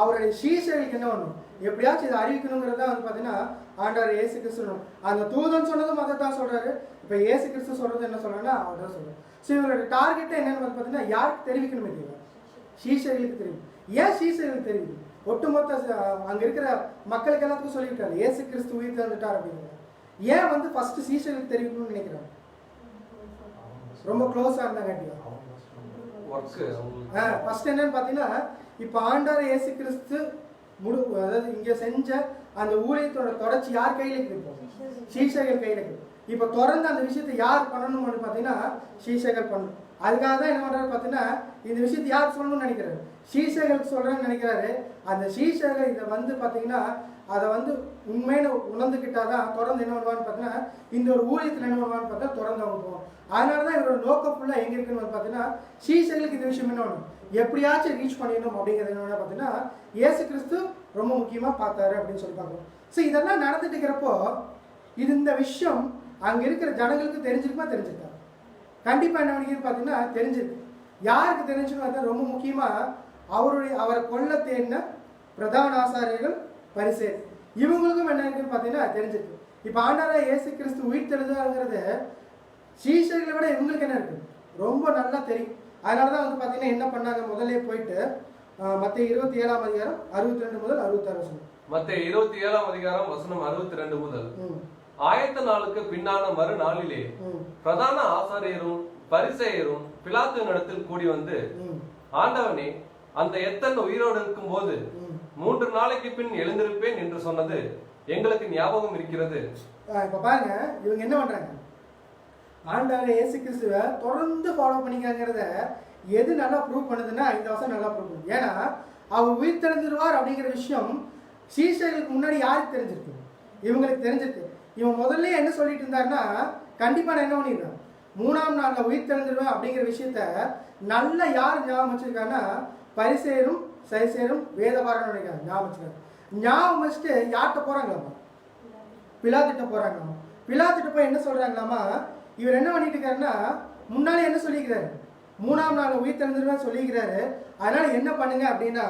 அவருடைய சீஷர்களுக்கு என்ன பண்ணணும், எப்படியாச்சும் இதை அறிவிக்கணுங்கிறத வந்து பாத்தீங்கன்னா ஆண்டவர் இயேசு கிறிஸ்து அந்த தூதன் சொன்னதும் அதை தான் சொல்றாரு. இப்ப இயேசு கிறிஸ்து சொல்றது என்ன சொல்றாருன்னா அவர் தான் சொல்றாரு. ஸோ இவங்களோட டார்கெட்டை என்னன்னு பார்த்தீங்கன்னா யாருக்கு தெரிவிக்கணுமே தெரியும், சீஷர்களுக்கு தெரியும். ஏன் சீஷர்களுக்கு தெரியுது, ஒட்டுமொத்த அங்க இருக்கிற மக்களுக்கு எல்லாத்துக்கும் சொல்லிவிட்டாரு இயேசு கிறிஸ்து உயிர் தெழுந்துட்டார் அப்படிங்கிறார். ஏன் வந்து ஃபர்ஸ்ட் சீஷர்களுக்கு தெரிவிக்கணும்னு நினைக்கிறாங்க, ரொம்ப க்ளோஸா இருந்தாங்க. ஃபர்ஸ்ட் என்னன்னு பார்த்தீங்கன்னா இப்போ ஆண்டவர் இயேசு கிறிஸ்து அதாவது இங்கே செஞ்ச அந்த ஊழியத்தோட தொடர்ச்சி யார் கையில் இருக்குது? இப்போ சீஷர்கள் கையில் இருக்குது. இப்போ தொடர்ந்து அந்த விஷயத்தை யார் பண்ணணும்னு பார்த்தீங்கன்னா சீஷர்கள் பண்ணணும். அதுக்காக தான் என்ன பண்ணுறாரு பார்த்தீங்கன்னா இந்த விஷயத்தை யார் சொல்லணும்னு நினைக்கிறாரு? சீஷர்களுக்கு சொல்கிறேன்னு நினைக்கிறாரு. அந்த சீஷர்கள் இதை வந்து பார்த்தீங்கன்னா அதை வந்து உண்மையில உணர்ந்துக்கிட்டாதான் தொடர்ந்து என்ன பண்ணுவான்னு பார்த்தீங்கன்னா இந்த ஒரு ஊழியத்தில் என்ன பண்ணுவான்னு பார்த்தா தொடர்ந்து அவங்க போவோம். அதனால தான் இவரோட நோக்கம் ஃபுல்லாக எங்கே இருக்குன்னு பார்த்தீங்கன்னா சீஷர்களுக்கு இந்த விஷயம் என்ன வேணும், எப்படியாச்சும் ரீச் பண்ணிடணும் அப்படிங்கிறது என்ன பார்த்தீங்கன்னா இயேசு கிறிஸ்து ரொம்ப முக்கியமாக பார்த்தாரு அப்படின்னு சொல்லி பார்க்கணும். ஸோ இதெல்லாம் நடந்துட்டு இருக்கிறப்போ இந்த விஷயம் அங்கே இருக்கிற ஜனங்களுக்கு தெரிஞ்சிருக்கா? கண்டிப்பாக என்ன பண்ணிக்கிறது பார்த்தீங்கன்னா தெரிஞ்சிருக்கு. யாருக்கு தெரிஞ்சுன்னு பார்த்தா ரொம்ப முக்கியமாக அவரை கொல்ல தேடின பிரதான ஆசாரியர்கள் பரிசேயர் இவங்களுக்கும் என்ன இருக்குன்னு பார்த்தீங்கன்னா தெரிஞ்சிருக்கு. இப்போ ஆண்டவராகிய இயேசு கிறிஸ்து உயிர் தெழுந்தாருங்கிறது சீஷர்களை விட இவங்களுக்கு என்ன இருக்குது ரொம்ப நல்லா தெரியும். அதனால தான் வந்து பார்த்தீங்கன்னா என்ன பண்ணாங்க, முதல்ல போயிட்டு மத்தேயு 27ஆம் அதிகாரம் 62 முதல் 66 வசனம். மத்தேயு 27ஆம் அதிகாரம் வசனம் 62 முதல். ஆயத்த நாளுக்கு பின்னான மறுநாளிலே பிரதான ஆசாரியரும் பரிசேயரும் பிலாத்துவினிடத்தில் கூடி வந்து, ஆண்டவனே, அந்த எத்தன் உயிரோடு இருக்கும் போது 3 நாளைக்கு பின் எழுந்திருப்பேன் என்று சொன்னது எங்களுக்கு ஞாபகம் இருக்கிறது. இப்ப பாருங்க இவங்க என்ன பண்றாங்க, ஆண்டவர் இயேசு கிறிஸ்துவை தொடர்ந்து ஃபாலோ பண்ணிக்கிறாங்கிறத எது நல்லா ப்ரூவ் பண்ணுதுன்னா இந்த வருஷம் நல்லா ப்ரூவ் பண்ணுது. ஏன்னா அவர் உயிர் தெழுந்துருவார் அப்படிங்கிற விஷயம் சீஷர்களுக்கு முன்னாடி யாருக்கு தெரிஞ்சிருக்கு? இவங்களுக்கு தெரிஞ்சிருக்கு. இவன் முதல்ல என்ன சொல்லிட்டு இருந்தாருன்னா கண்டிப்பா நான் என்ன பண்ணிடுறேன் 3ஆம் நாள்ல உயிர் தெழுந்துருவேன் அப்படிங்கிற விஷயத்த நல்லா யார் ஞாபகம் வச்சிருக்காங்கன்னா பரிசேயரும் சைசேரும் வேதபாரனும் நினைக்கிறாங்க. ஞாபகம் வச்சுக்காங்க. ஞாபகம் வச்சுட்டு யார்கிட்ட போறாங்களாமா? பிலாத்துட்ட போறாங்களாமா. பிலாத்துட்ட போய் என்ன சொல்றாங்களாமா, இவர் என்ன பண்ணிட்டு இருக்காருன்னா முன்னாலே என்ன சொல்லிக்கிறாரு, 3ஆம் நாள் உயிர் தெழுந்துருவேன் சொல்லிக்கிறாரு. அதனால என்ன பண்ணுங்க அப்படின்னா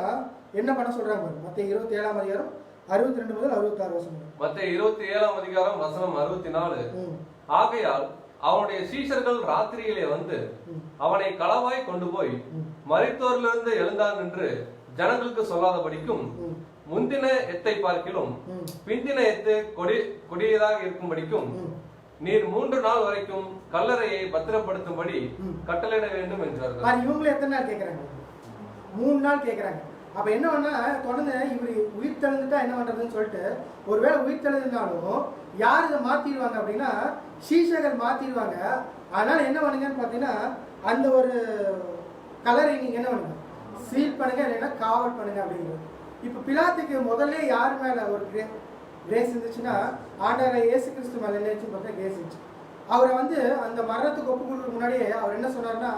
என்ன பண்ண சொல்றாங்க? மத்தேயு 27ஆம் அதிகாரம் 62 முதல் 66 வசனம். மத்தேயு 27ஆம் அதிகாரம் வசனம் 64. ஆகையால் அவனுடைய சீஷர்கள் ராத்திரியிலே வந்து அவனை களவாய் கொண்டு போய் மரித்தோரிலிருந்து எழுந்தான் என்று ஜனங்களுக்கு சொல்லாதபடிக்கும் முந்தின எத்தை பார்க்கிலும் பிந்தின எத்து கொடியதாக இருக்கும்படிக்கும் நீர் 3 நாள் வரைக்கும் கல்லறையை பத்திரப்படுத்தும்படி கட்டளையிட வேண்டும் என்றார்கள். இவங்களும் எத்தனை நாள் கேட்கிறாங்க? 3 நாள் கேட்கிறாங்க. அப்ப என்ன பண்ணா தொடர்ந்து இவர் உயிர் தெழுந்துட்டா என்ன பண்றதுன்னு சொல்லிட்டு ஒருவேளை உயிர் தெழுதுனாலும் யார் இதை மாத்திடுவாங்க அப்படின்னா சீஷர்கள் மாத்திடுவாங்க. அதனால என்ன பண்ணுங்கன்னு பாத்தீங்கன்னா அந்த ஒரு கலரை நீங்க என்ன பண்ணுங்க சீல் பண்ணுங்க, இல்லைன்னா காவல் பண்ணுங்க அப்படிங்கிறது. இப்ப பிலாத்துக்கு முதல்ல யார் மேல ஒரு கிரேஸ் இருந்துச்சுன்னா ஆண்டவராகிய இயேசு கிறிஸ்து மேல என்ன பார்த்தா கிரேஸ் இருந்துச்சு. அவரை வந்து அந்த மரணத்துக்கு ஒப்பு கொடுக்க முன்னாடியே அவர் என்ன சொன்னார்னா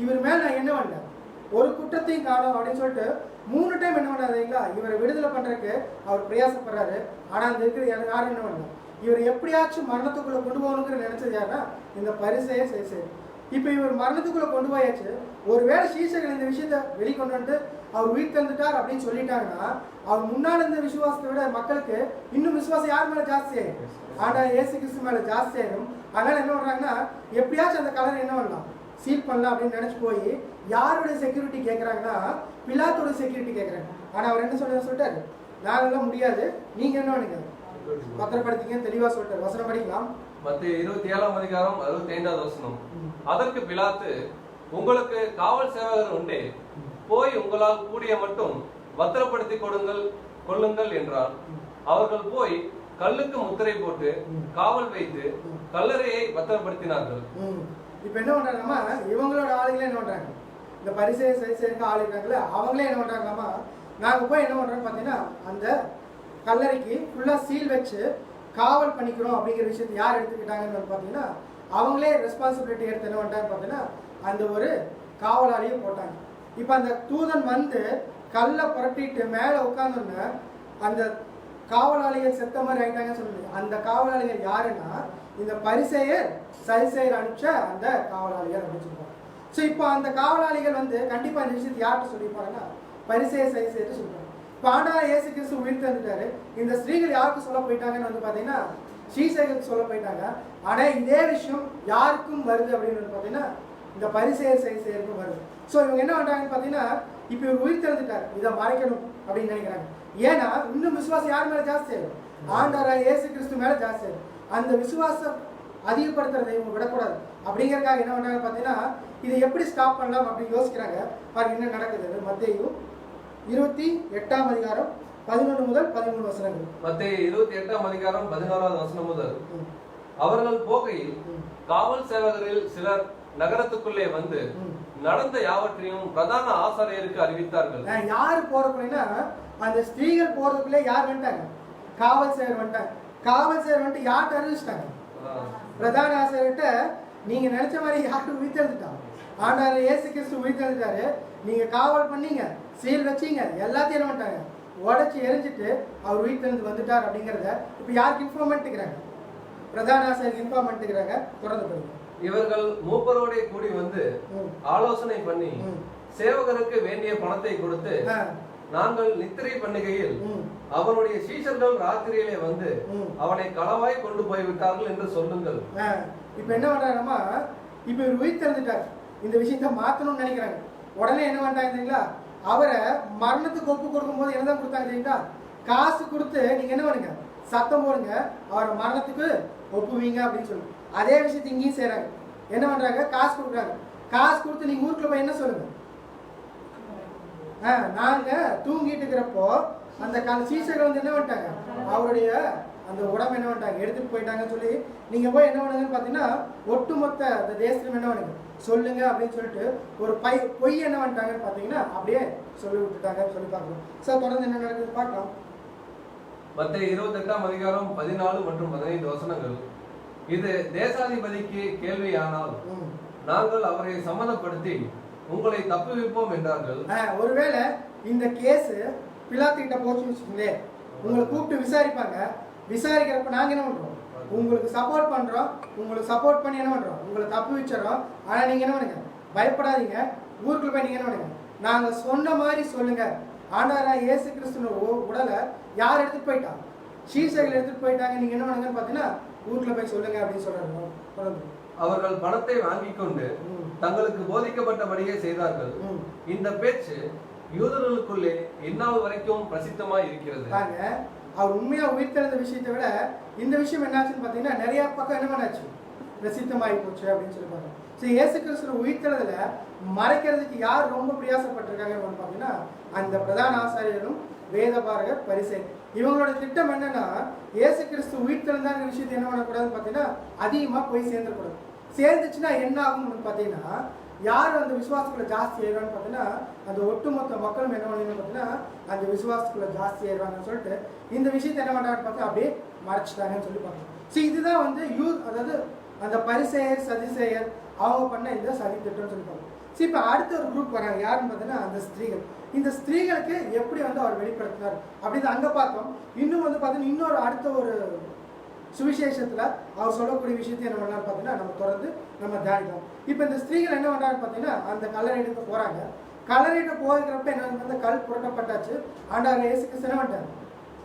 இவர் மேல நான் என்ன பண்ணேன் ஒரு குற்றத்தையும் காணும் அப்படின்னு சொல்லிட்டு 3 டைம் என்ன பண்ணாதீங்களா இவரை விடுதலை பண்றதுக்கு அவர் பிரயாசப்படுறாரு. ஆனா அந்த இருக்கிற யாரும் என்ன பண்ணல, இவர் எப்படியாச்சும் மரணத்துக்குள்ள கொண்டு போகணுங்கிற நினைச்சது யாருன்னா இந்த பரிசேயர் சைசேயர். இப்ப இவர் மரணத்துக்குள்ள கொண்டு போயாச்சு. ஒருவேளை சீஷர்கள் இந்த விஷயத்த வெளிக்கொண்டு வந்து அவர் உயிர் தந்துட்டார் அப்படின்னு சொல்லிட்டாங்கன்னா அவர் முன்னாடி இருந்த விசுவாசத்தை விட மக்களுக்கு இன்னும் விசுவாசம் யார் மேல ஜாஸ்தி ஆயிடும்? ஆனா இயேசு கிறிஸ்து மேல ஜாஸ்தி ஆயிடும். அதனால என்ன பண்றாங்கன்னா எப்படியாச்சும் அந்த கலரை என்ன பண்ணலாம் சீல் பண்ணலாம் அப்படின்னு நினைச்சு போய் யாருடைய செக்யூரிட்டி கேட்கறாங்கன்னா பிலாத்தோட செக்யூரிட்டி கேட்கறாங்க. ஆனா அவர் என்ன சொல்லிட்டாரு, நாங்கெல்லாம் முடியாது, நீங்க என்ன பண்ணுங்க பத்திரப்படுத்திக்க தெளிவா சொல்லிட்டாரு. வசனம் படிக்கலாம். மத்தேயு 27ஆம் அதிகாரம் 65வது வசனம். அதற்கு பிலாத்து, உங்களுக்கு காவல் சேவகர் உண்டே, போய் உங்களால் கூடிய மட்டும் பத்திரப்படுத்தி கொள்ளுங்கள் என்றார். அவர்கள் போய் கல்லுக்கு முத்திரை போட்டு காவல் வைத்து கல்லறையை பத்திரப்படுத்தினார்கள். இப்ப என்ன பண்றாங்கம்மா இவங்களோட ஆளுங்களே என்ன பண்றாங்க, இந்த பரிசேயர் சைசேயருக்கு ஆள் இருக்காங்கல்ல அவங்களே என்ன பண்றாங்கம்மா, நாங்க போய் என்ன பண்றோம்னு பாத்தீங்கன்னா அந்த கல்லறைக்கு ஃபுல்லா சீல் வச்சு காவல் பண்ணிக்கிறோம் அப்படிங்கிற விஷயத்தை யார் எடுத்துக்கிட்டாங்கன்னு பாத்தீங்கன்னா அவங்களே ரெஸ்பான்சிபிலிட்டி எடுத்து என்ன பண்றாங்க பாத்தீங்கன்னா அந்த ஒரு காவலாளியை போட்டாங்க. இப்ப அந்த தூதன் வந்து கல்லை புரட்டிட்டு மேல உட்கார்ந்தோன்னு அந்த காவலாளிகள் செத்த மாதிரி ஆயிட்டாங்கன்னு சொல்லுங்க. அந்த காவலாளிகள் யாருன்னா இந்த பரிசேயர் சைசேயர் அனுப்பிச்ச அந்த காவலாளிகள் அப்படின்னு சொல்லுவாங்க. ஸோ இப்போ அந்த காவலாளிகள் வந்து கண்டிப்பா இந்த விஷயத்தை யார்கிட்ட சொல்லியிருப்பாங்கன்னா பரிசேயர் சைசேயர் சொல்லுவாங்க. இப்போ ஆண்டவர் இயேசு கிறிஸ்து உயிர் தந்துட்டாரு. இந்த ஸ்திரீகள் யாருக்கு சொல்ல போயிட்டாங்கன்னு வந்து பாத்தீங்கன்னா சீசர்களுக்கு சொல்ல போயிட்டாங்க. ஆனா இதே விஷயம் யாருக்கும் வருது அப்படின்னு பாத்தீங்கன்னா இந்த பரிசேயர் சைசேயருக்கும் வருது. ஸோ இவங்க என்ன பண்றாங்கன்னு பாத்தீங்கன்னா இப்போ இவர் உயிர் திறந்துட்டாரு, இதை மறைக்கணும் அப்படின்னு நினைக்கிறாங்க. ஏன்னா இன்னும் விசுவாசம் யார் மேல ஜாஸ்தி ஆகும், ஆண்டவர் இயேசு கிறிஸ்து மேல ஜாஸ்தி ஆகும். அந்த விசுவாசம் அதிகப்படுத்துறதை இவங்க விடக்கூடாது அப்படிங்கறதுக்காக என்ன பண்றாங்க பாத்தீங்கன்னா இதை எப்படி ஸ்டாப் பண்ணலாம் அப்படின்னு யோசிக்கிறாங்க. பாருங்க என்ன நடக்குது. மத்தேயு 28ஆம் அதிகாரம் 11 முதல் 13 வசனங்கள். மத்தேயு 28ஆம் அதிகாரம் 11வது வசனம் முதல். அவர்கள் போகையில் காவல் சேவகரில் சிலர் நகரத்துக்குள்ளே வந்து நடந்த யாவற்றையும் பிரதான ஆசாரியருக்கு அறிவித்தார்கள். யாரு போறதுக்குள்ளேன்னா அந்த ஸ்திரீகள் போறதுக்குள்ளே யார் வந்துட்டாங்க? காவல் சேவர் வந்துட்டாங்க. காவல் சேவர் வந்துட்டு யார்கிட்ட அறிவிச்சிட்டாங்க? பிரதான ஆசாரியர்கிட்ட. நீங்க நினைச்ச மாதிரி யாருக்கு உயிர்த்தெழுந்துட்டாங்க? ஆண்டவர் இயேசு கிறிஸ்து உயிர்த்தெழுந்துட்டாரு. நீங்க காவல் பண்ணீங்க, சீல் வச்சீங்க, எல்லாத்தையும் என்ன பண்ணிட்டாங்க? உடச்சி எரிஞ்சிட்டு அவர் உயிர்த்தெழுந்து வந்துட்டார் அப்படிங்கிறத இப்ப யாருக்கு இன்ஃபார்ம் பண்ணிட்டுக்கிறாங்க? பிரதான ஆசாரியருக்கு இன்ஃபார்ம் பண்ணிட்டுக்கிறாங்க. தொடர்ந்து போடுங்க. இவர்கள் மூப்பரோட கூடி வந்து ஆலோசனை பண்ணி சேவகருக்கு வேண்டிய பணத்தை கொடுத்து, நாங்கள் நித்திரை பண்ணுகையில் அவனுடைய சீஷர்கள் ராத்திரியிலே வந்து அவனை களவாய் கொண்டு போய்விட்டார்கள் என்று சொல்லுங்கள். இப்ப என்ன பண்றாங்கம்மா, இப்ப இவர் உயிர்த்தெழுந்துட்டார், இந்த விஷயத்த மாத்தணும்னு நினைக்கிறாங்க. உடனே என்ன பண்றாங்க தெரியுங்களா? அவரை மரணத்துக்கு ஒப்பு கொடுக்கும் போது என்னதான் கொடுத்தாங்க தெரியுங்களா? காசு கொடுத்து நீங்க என்ன பண்ணுங்க, சத்தம் போடுங்க, அவரை மரணத்துக்கு ஒப்புவீங்க அப்படின்னு சொல்லி. அதே விஷயத்தை இங்கேயும் செய்யறாங்க. என்ன பண்றாங்க? காசு கொடுக்குறாங்க. காசு கொடுத்து நீங்க ஊருக்குள்ள போய் என்ன சொல்லுங்க, நாங்க தூங்கிட்டு இருக்கிறப்போ அந்த சீசர்கள் வந்து என்ன பண்ணிட்டாங்க, அவருடைய அந்த உடம்பு என்ன பண்ணிட்டாங்க, எடுத்துட்டு போயிட்டாங்கன்னு சொல்லி நீங்க போய் என்ன பண்ணுங்கன்னு பாத்தீங்கன்னா ஒட்டுமொத்த அந்த தேசத்துல என்ன பண்ணுங்க சொல்லுங்க அப்படின்னு சொல்லிட்டு ஒரு பொய் என்ன பண்ணிட்டாங்கன்னு பாத்தீங்கன்னா அப்படியே சொல்லி விட்டுட்டாங்கன்னு சொல்லி பார்க்கணும். சார் தொடர்ந்து என்ன நடக்குது பார்க்கலாம். மத்தேயு 28ஆம் அதிகாரம் 14 மற்றும் 15 வசனங்கள். இது தேசாதிபதிக்கு கேள்வியானால் நாங்கள் அவரை சம்மதப்படுத்தி உங்களை தப்புவிப்போம் என்றார்கள். ஒருவேளை இந்த கேஸ் பிலாத்துக்கிட்ட போச்சு வச்சுக்கோங்களேன், உங்களை கூப்பிட்டு விசாரிப்பாங்க. விசாரிக்கிறப்ப நாங்க என்ன பண்றோம், உங்களுக்கு சப்போர்ட் பண்றோம். உங்களுக்கு சப்போர்ட் பண்ணி என்ன பண்றோம், உங்களை தப்பு வச்சிடறோம். ஆனா நீங்க என்ன பண்ணுங்க, பயப்படாதீங்க. ஊருக்குள்ள போய் நீங்க என்ன பண்ணுங்க, நாங்க சொன்ன மாதிரி சொல்லுங்க. ஆண்டவராகிய இயேசு கிறிஸ்துவின் உடலை யார் எடுத்துட்டு போயிட்டா? சீசர்கள் எடுத்துட்டு போயிட்டாங்க. நீங்க என்ன பண்ணுங்கன்னு பாத்தீங்கன்னா ஊருக்குள்ள போய் சொல்லுங்க அப்படின்னு சொல்றாங்க. அவர்கள் பணத்தை வாங்கிக் கொண்டு தங்களுக்கு போதிக்கப்பட்டபடியே செய்தார்கள். இந்த பேச்சு யூதர்களுக்குள்ளே இந்நாள் வரைக்கும் பிரசித்தமாய் இருக்கிறது. அவர் உண்மையா உயிர்த்தெழுந்த விஷயத்தை விட இந்த விஷயம் என்னாச்சுன்னு பாத்தீங்கன்னா நிறைய பக்கம் என்ன பண்ணாச்சு, பிரசித்தமாகி போச்சு அப்படின்னு சொல்லுவாங்க. சரி, இயேசு கிறிஸ்து உயிர்த்தெழுதல மறைக்கிறதுக்கு யார் ரொம்ப பிரயாசப்பட்டிருக்காங்கன்னு பாத்தீங்கன்னா அந்த பிரதான ஆசாரியரும் வேதபாரகர் பரிசேயர். இவங்களோட திட்டம் என்னன்னா, இயேசு கிறிஸ்து உயிர்த்தெழுந்தாங்கிற விஷயத்தை என்ன பண்ணக்கூடாதுன்னு பாத்தீங்கன்னா அதிகமா போய் சேர்ந்துடக்கூடாது. சேர்ந்துச்சுன்னா என்ன ஆகும்னு பாத்தீங்கன்னா யார் அந்த விசுவாசத்துக்குள்ள ஜாஸ்தி ஏறுவான்னு பாத்தீங்கன்னா அந்த ஒட்டுமொத்த மக்களும் என்ன பண்ணணும் பாத்தீங்கன்னா அந்த விசுவாசத்துக்குள்ள ஜாஸ்தி ஏறுவாங்கன்னு சொல்லிட்டு இந்த விஷயத்தை என்ன பண்றாங்கன்னு பார்த்தா அப்படியே மறைச்சிட்டாங்கன்னு சொல்லி பார்க்கணும். சரி, இதுதான் வந்து அதாவது அந்த பரிசேயர் சதிசேயர் அவங்க பண்ண இந்த சதி திட்டம்னு சொல்லி பார்க்கணும். சரி, இப்போ அடுத்த ஒரு குரூப் வராங்க. யாருன்னு பார்த்தீங்கன்னா அந்த ஸ்திரீகள். இந்த ஸ்திரீகளுக்கு எப்படி வந்து அவர் வெளிப்படுத்தினார் அப்படின்னு அங்கே பார்த்தோம். இன்னும் வந்து பார்த்தீங்கன்னா இன்னொரு அடுத்த ஒரு சுவிசேஷத்தில் அவர் சொல்லக்கூடிய விஷயத்தை என்ன பண்ணாரு பார்த்தீங்கன்னா நம்ம தொடர்ந்து நம்ம தியானிக்கலாம். இப்போ இந்த ஸ்திரீகள் என்ன பண்ணுறாங்க பார்த்தீங்கன்னா அந்த கல்லறைக்கு போகிறாங்க. கல்லறைக்கு போகிறப்ப என்ன வந்து கல் புரட்டப்பட்டாச்சு. ஆண்டவர் இயேசு கிறிஸ்து என்ன பண்ணிட்டாரு,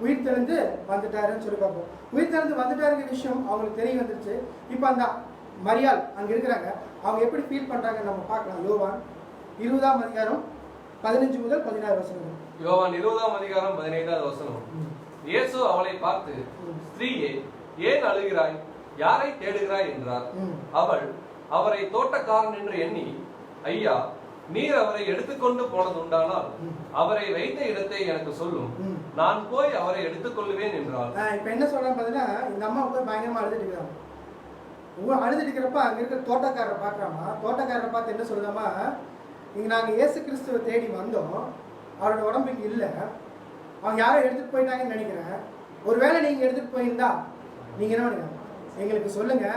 உயிர் தெளிந்து வந்துட்டாருன்னு சொல்லி பார்ப்போம். உயிர் தெளிந்து வந்துட்டாருங்கிற விஷயம் அவங்களுக்கு தெரிய வந்துருச்சு. இப்போ அந்த மரியாள் அங்கே இருக்கிறாங்க, அவங்க எப்படி ஃபீல் பண்ணுறாங்கன்னு நம்ம பார்க்கலாம். யோவான் 20ஆம் அதிகாரம் 15 முதல் 16 வசனம். யோவான் 20ஆம் அதிகாரம் 15வது வசனம். இயேசு அவளை பார்த்து, ஸ்திரீயே, ஏன் அழுகிறாய், யாரை தேடுகிறாய் என்றார். அவள் அவரை தோட்டக்காரன் என்று எண்ணி, ஐயா, நீர் அவரை எடுத்துக்கொண்டு போனது உண்டானால் அவரை வைத்த இடத்தை எனக்கு சொல்லும், நான் போய் அவரை எடுத்துக்கொள்ளுவேன் என்றாள். இப்ப என்ன சொல்றாங்க பாத்தீங்கன்னா இந்த அம்மா போய் பயங்கரமா அழுதுட்டு இருக்கிறாங்க. அழுதுட்டு இருக்கிறப்ப அங்க இருக்கிற தோட்டக்காரரை பாக்குறாமா. தோட்டக்காரரை பார்த்து என்ன சொல்லுதாமா, இங்க நாங்க இயேசு கிறிஸ்துவை தேடி வந்தோம், அவரோட உடம்பு இங்க இல்ல, அவங்க யாரும் எடுத்துட்டு போயிட்டாங்கன்னு நினைக்கிறேன். ஒருவேளை நீங்க எடுத்துட்டு போயிருந்தா நீங்க என்ன பண்ணுங்க, எங்களுக்கு சொல்லுங்க,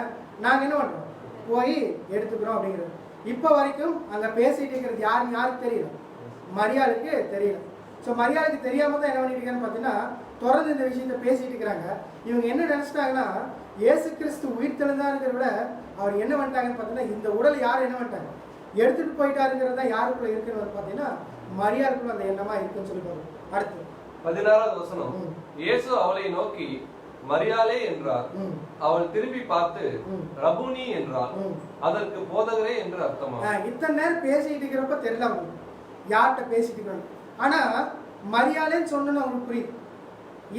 நாங்க என்ன பண்றோம், போய் எடுத்துக்கிறோம் அப்படிங்கிறது. இப்ப வரைக்கும் அங்க பேசிட்டு இருக்கிறது யாருக்கு தெரியல, மரியாளுக்கு தெரியல. ஸோ மரியாளுக்கு தெரியாம தான் என்ன பண்ணிட்டு இருக்கான்னு பார்த்தீங்கன்னா தொடர்ந்து இந்த விஷயத்த பேசிட்டு இருக்கிறாங்க. இவங்க என்ன நினைச்சிட்டாங்கன்னா இயேசு கிறிஸ்து உயிர் தெழுந்தாருங்கிறத விட அவர் என்ன பண்ணிட்டாங்கன்னு பார்த்தீங்கன்னா இந்த உடல் யார் என்ன பண்ணிட்டாங்க, எடுத்துட்டு போயிட்டாருங்கிறத யாருக்குள்ள இருக்குன்னு பார்த்தீங்கன்னா மரியாளுக்குள்ள அந்த எண்ணமா இருக்குன்னு சொல்லி பாருங்க. அடுத்து 16வது வசனம். இயேசு அவளை நோக்கி, மரியாளே என்றார். அவள் திரும்பி பார்த்து ரபூனி என்றாள். அதற்கு போதகரே என்று அர்த்தமா. இத்தனை நேரம் பேசிட்டு இருக்கிறப்ப தெரியல அவங்களுக்கு யார்கிட்ட பேசிட்டு இருக்காங்க. ஆனா மரியாளேன்னு சொன்னு அவங்களுக்கு புரியுது.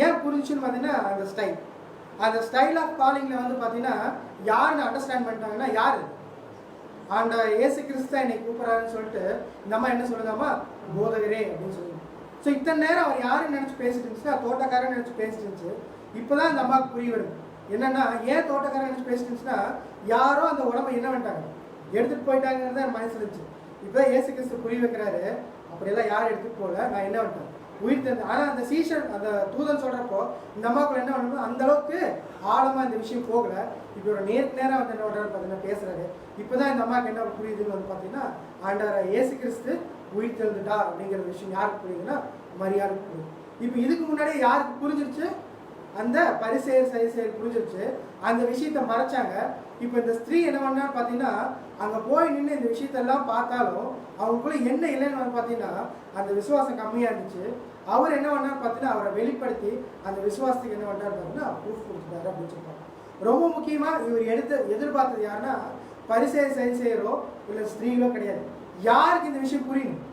ஏன் புரிஞ்சுன்னு பார்த்தீங்கன்னா அந்த ஸ்டைல் ஆஃப் காலிங்ல வந்து பார்த்தீங்கன்னா யாருன்னு அண்டர்ஸ்டாண்ட் பண்ணிட்டாங்கன்னா யாரு, அந்த இயேசு கிறிஸ்து என்னை கூப்பிடுறாருன்னு சொல்லிட்டு இந்த அம்மா என்ன சொல்லுதாமா, போதகரே அப்படின்னு சொல்லுங்க. ஸோ இத்தனை நேரம் அவர் யாரும் நினச்சி பேசிட்டு இருந்துச்சுன்னா தோட்டக்காரன் நினச்சி பேசிட்டு இருந்துச்சு. இப்போதான் இந்த அம்மாவுக்கு புரிய வருது என்னன்னா, ஏன் தோட்டக்காரன் நினச்சி பேசிட்டு இருந்துச்சுன்னா யாரோ அந்த உடம்பை என்ன பண்ணிட்டாங்க, எடுத்துகிட்டு போயிட்டாங்கிறத மனசு இருந்துச்சு. இப்போ இயேசு கிறிஸ்து புரிய வைக்கிறாரு, அப்படியெல்லாம் யாரும் எடுத்துகிட்டு போகல, நான் என்ன பண்ணிட்டேன் உயிர் தந்து. ஆனால் அந்த சீஷர் அந்த தூதன் சொல்கிறப்போ இந்த அம்மாக்குள்ள என்ன பண்ணணும், அந்த அளவுக்கு ஆழமாக இந்த விஷயம் போகல. இப்போ ஒரு நேரம் வந்து என்ன பண்ணுறாரு பார்த்தீங்கன்னா பேசுகிறாரு. இப்போ தான் இந்த அம்மாவுக்கு என்ன புரியுதுன்னு வந்து பார்த்தீங்கன்னா, ஆண்டவர் இயேசு கிறிஸ்து உயிர் தெழுந்துட்டா அப்படிங்கிற விஷயம் யாருக்கு புரியுதுன்னா மரியாதைக்கு புரியுது. இப்போ இதுக்கு முன்னாடியே யாருக்கு புரிஞ்சிருச்சு, அந்த பரிசேயர் புரிஞ்சிருச்சு, அந்த விஷயத்த மறைச்சாங்க. இப்போ இந்த ஸ்திரீ என்ன பண்ணான்னு பார்த்தீங்கன்னா, அங்கே போய் நின்று இந்த விஷயத்தெல்லாம் பார்த்தாலும் அவங்களுக்குள்ள என்ன இல்லைன்னு வந்து பார்த்தீங்கன்னா அந்த விசுவாசம் கம்மியாக இருந்துச்சு. அவர் என்ன பண்ணார் பார்த்தீங்கன்னா அவரை வெளிப்படுத்தி அந்த விசுவாசத்துக்கு என்ன பண்ணார் பார்த்தீங்கன்னா ப்ரூஃப் கொடுத்துட்டாரு அப்படின்னு சொல்லுவாங்க. ரொம்ப முக்கியமாக இவர் எதிர்பார்த்தது யாருன்னா பரிசேயரோ இல்லை ஸ்திரீகளோ கிடையாது. யாருக்கு இந்த விஷயம் புரியணும்,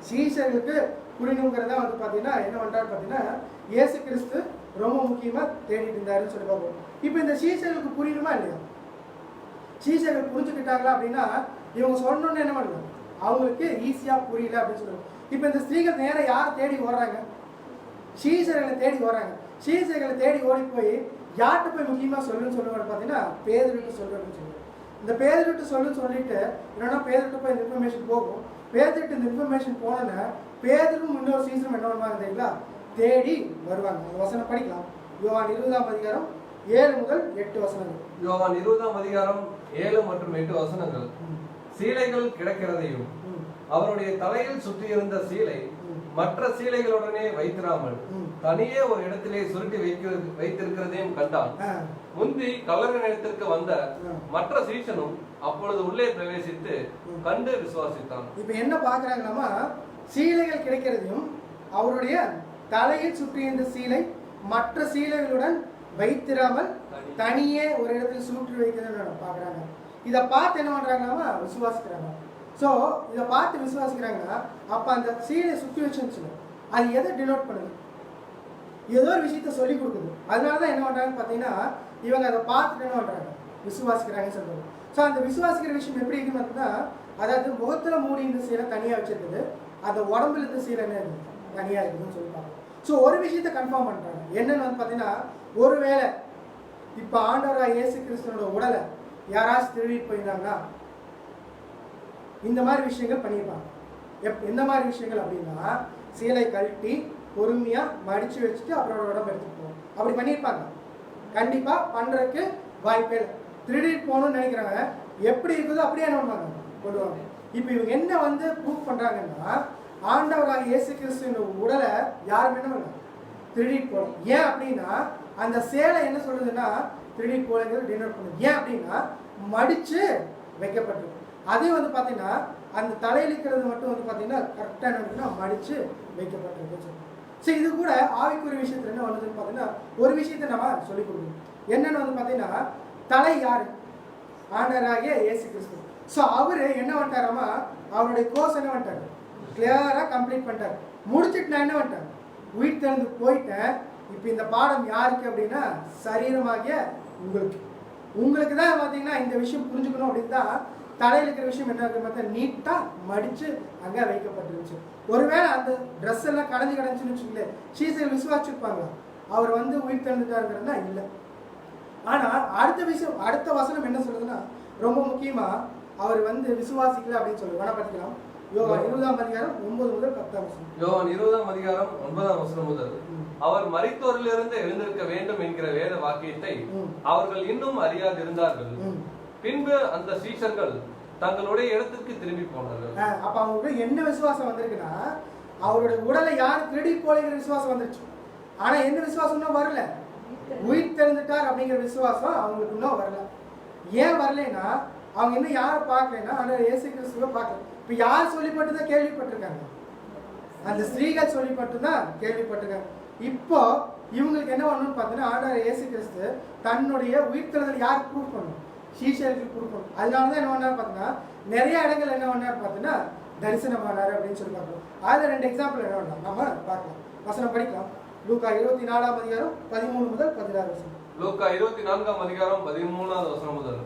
சீஷர்களுக்கு புரியணுங்கிறத வந்து பார்த்தீங்கன்னா என்ன பண்ணுறாரு பார்த்தீங்கன்னா இயேசு கிறிஸ்து ரொம்ப முக்கியமாக தேடிட்டு இருந்தாருன்னு சொல்லி பார்ப்போம். இப்போ இந்த சீஷர்களுக்கு புரியணுமா இல்லையா, சீஷர்கள் புரிஞ்சுக்கிட்டாங்களா அப்படின்னா இவங்க சொன்னோன்னு என்ன பண்ணலாம், அவங்களுக்கு ஈஸியாக புரியல அப்படின்னு சொல்லுவாங்க. இப்போ இந்த ஸ்திரீகள் நேரம் யார் தேடி ஓடுறாங்க, சீஷர்களை தேடி ஓடுறாங்க. சீஷர்களை தேடி ஓடி போய் யார்கிட்ட போய் முக்கியமாக சொல்லுன்னு சொல்லுவாங்க பார்த்தீங்கன்னா பேதுருட்டு சொல்லுன்னு சொல்லுவாங்க. இந்த பேதுருட்டு சொல்லுன்னு சொல்லிட்டு என்னன்னா பேதுருட்டு போய் இந்த இன்ஃபர்மேஷன் போகும். பேதுருட்டு இந்த இன்ஃபர்மேஷன் போனோன்னா பேதுரும் இன்னொரு சீசனும் என்ன பண்ணுவாங்க தெரியுங்களா, தேடி வருவாங்க. அந்த வசனம் படிக்கலாம். யோவான் 20ஆம் அதிகாரம் 7 முதல் 8 வசனங்கள். யோவான் 20ஆம் அதிகாரம் 7 மற்றும் 8 வசனங்கள். சீலைகள் கிடக்கிறதையும் அவருடைய தலையில் சுற்றியிருந்த சீலை மற்ற சீலைகளுடனே வைத்திராமல் தனியே ஒரு இடத்திலே சுருட்டி வைத்திருக்கிறதையும் கண்டான். முந்தி கல்லறை நிலத்திற்கு வந்த மற்ற சீஷனும் அப்பொழுது உள்ளே பிரவேசித்து கண்டு விசுவாசித்தான். இப்ப என்ன பாக்குறாங்கன்னா, சீலைகள் கிடைக்கிறதையும் அவருடைய தலையில் சுற்றியிருந்த சீலை மற்ற சீலைகளுடன் வைத்திராமல் தனியே ஒரு இடத்தில் சுற்றி வைக்கிறது பாக்குறாங்க. இதை பார்த்து என்ன பண்றாங்கன்னா விசுவாசிக்கிறாங்க. ஸோ இதை பார்த்து விசுவாசிக்கிறாங்கன்னா அப்போ அந்த சீலை சுற்றி வச்சுருந்துச்சு, அது எதை டினோட் பண்ணுது, ஏதோ ஒரு விஷயத்த சொல்லி கொடுக்குது. அதனால தான் என்ன பண்ணுறாங்கன்னு பார்த்தீங்கன்னா இவங்க அதை பார்த்துட்டு என்ன பண்ணுறாங்க விசுவாசிக்கிறாங்கன்னு சொல்கிறாங்க. ஸோ அந்த விசுவாசிக்கிற விஷயம் எப்படி இருக்குன்னு பார்த்தீங்கன்னா, அதாவது முகத்தில் மூடி இந்த சீலை தனியாக வச்சுருக்குது, அந்த உடம்புல இருந்த சீலை என்ன இருக்குது தனியாக இருக்குதுன்னு சொல்லிப்பாங்க. ஸோ ஒரு விஷயத்த கன்ஃபார்ம் பண்ணுறாங்க. என்னென்னு வந்து பார்த்தீங்கன்னா, ஒருவேளை இப்போ ஆண்டவராக இயேசு கிறிஸ்துவோட உடலை யாராச்சும் திருடிட்டு போயிருந்தாங்கன்னா இந்த மாதிரி விஷயங்கள் பண்ணியிருப்பாங்க. எந்த மாதிரி விஷயங்கள் அப்படின்னா, சீலை கழட்டி பொறுமையாக மடித்து வச்சுட்டு அப்புறம் உடம்பு எடுத்துகிட்டு போவோம், அப்படி பண்ணியிருப்பாங்க. கண்டிப்பாக பண்ணுறதுக்கு வாய்ப்பே இல்லை. திருடிட்டு போகணும்னு நினைக்கிறாங்க, எப்படி இருக்குதோ அப்படியே என்ன பண்ணுவாங்க கொள்ளுவாங்க. இப்போ இவங்க என்ன வந்து ப்ரூவ் பண்ணுறாங்கன்னா, ஆண்டவராக இயேசு கிறிஸ்துவின் உடலை யாருமே என்ன பண்ணாங்க திருடிட்டு போகணும். ஏன் அப்படின்னா அந்த சேலை என்ன சொல்லுதுன்னா திருடிட்டு போகலைங்கிறது டினோட் பண்ணுது. ஏன் அப்படின்னா மடித்து வைக்கப்பட்டிருக்கு. அதே வந்து பார்த்தீங்கன்னா அந்த தலையில் இருக்கிறது மட்டும் வந்து பார்த்தீங்கன்னா கரெக்டாக என்ன மடித்து வைக்கப்பட்டிருக்கு. ஸோ இது கூட ஆவிக்குரிய விஷயத்தில் என்ன வந்ததுன்னு பார்த்தீங்கன்னா ஒரு விஷயத்தை நம்ம சொல்லிக் கொடுக்கணும். என்னென்னு வந்து பார்த்தீங்கன்னா, தலை யார், ஆண்டவராகிய இயேசு கிறிஸ்து. ஸோ அவர் என்ன பண்ணிட்டாராமா, அவருடைய கோர்ஸ் என்ன பண்ணிட்டாரு கிளியராக கம்ப்ளீட் பண்ணிட்டார். முடிச்சுட்டு நான் என்ன பண்ணிட்டேன் உயிர் திறந்து போயிட்டேன். இப்போ இந்த பாடம் யாருக்கு அப்படின்னா சரீரமாகிய உங்களுக்கு தான் பார்த்தீங்கன்னா இந்த விஷயம் புரிஞ்சுக்கணும் அப்படின்னு தான் தலையில் இருக்கிற விஷயம் என்ன இருக்கு பார்த்தா நீட்டாக மடித்து அங்கே வைக்கப்பட்டிருந்துச்சு. ஒருவேளை அந்த ட்ரெஸ் எல்லாம் கடைஞ்சுன்னு வச்சுக்கல சீசர்கள் விசுவாசிச்சிருப்பாங்களா அவர் வந்து உயிர் திறந்துட்டாருங்கிறதா இல்லை. ஆனால் அடுத்த வசனம் என்ன சொல்லுதுன்னா ரொம்ப முக்கியமாக அவர் வந்து விசுவாசிக்கல அப்படின்னு சொல்லி வேணா பார்த்துக்கலாம். யோவான் 20ஆம் அதிகாரம் 9 முதல் 10 வசனம். யோவான் 20ஆம் அதிகாரம் 9ஆம் வசனம் முதல் அவர் மரித்தோரிலிருந்து எழுந்திருக்க வேண்டும் என்கிற வேத வாக்கியத்தை அவர்கள் இன்னும் அறியாதிருந்தார்கள். பின்பு அந்த சீஷர்கள் தங்களுடைய இடத்திற்கு திரும்பி போனார்கள். அப்ப அவங்களுக்கு என்ன விசுவாசம் வந்திருக்குன்னா, அவருடைய உடலை யார் திருடி போலைங்கிற விசுவாசம் வந்துருச்சு. ஆனா என்ன விசுவாசம் இன்னும் வரல, உயிர் தெரிந்துட்டார் அப்படிங்கிற விசுவாசம் அவங்களுக்கு இன்னும் வரல. ஏன் வரலைன்னா அவங்க இன்னும் யாரை பார்க்கலன்னா ஆனால் இயேசு கிறிஸ்துவை பார்க்கல. இப்போ யார் சொல்லிப்பட்டு தான் கேள்விப்பட்டிருக்காங்க, அந்த ஸ்திரீகள் சொல்லிப்பட்டு தான் கேள்விப்பட்டிருக்காங்க. இப்போ இவங்களுக்கு என்ன பண்ணணும்னு பார்த்தீங்கன்னா, ஆண்டவர் இயேசு கிறிஸ்து தன்னுடைய உயிர்த்தெழுதல் யாருக்கு ப்ரூவ் பண்ணணும், சீஷருக்கு கொடுக்கணும். அதனால தான் என்ன பண்ணார் பார்த்தீங்கன்னா நிறைய இடங்கள் என்ன பண்ணார் பார்த்தீங்கன்னா தரிசனமானார் அப்படின்னு சொல்லி பார்க்கணும். அதில் 2 எக்ஸாம்பிள் என்ன பண்ணலாம் நம்ம பார்க்கலாம். வசனம் படிக்கலாம். லூக்கா 24ஆம் அதிகாரம் 13 முதல் 16 வசனம். லூக்கா 24ஆம் அதிகாரம் 13வது வசனம் முதல்.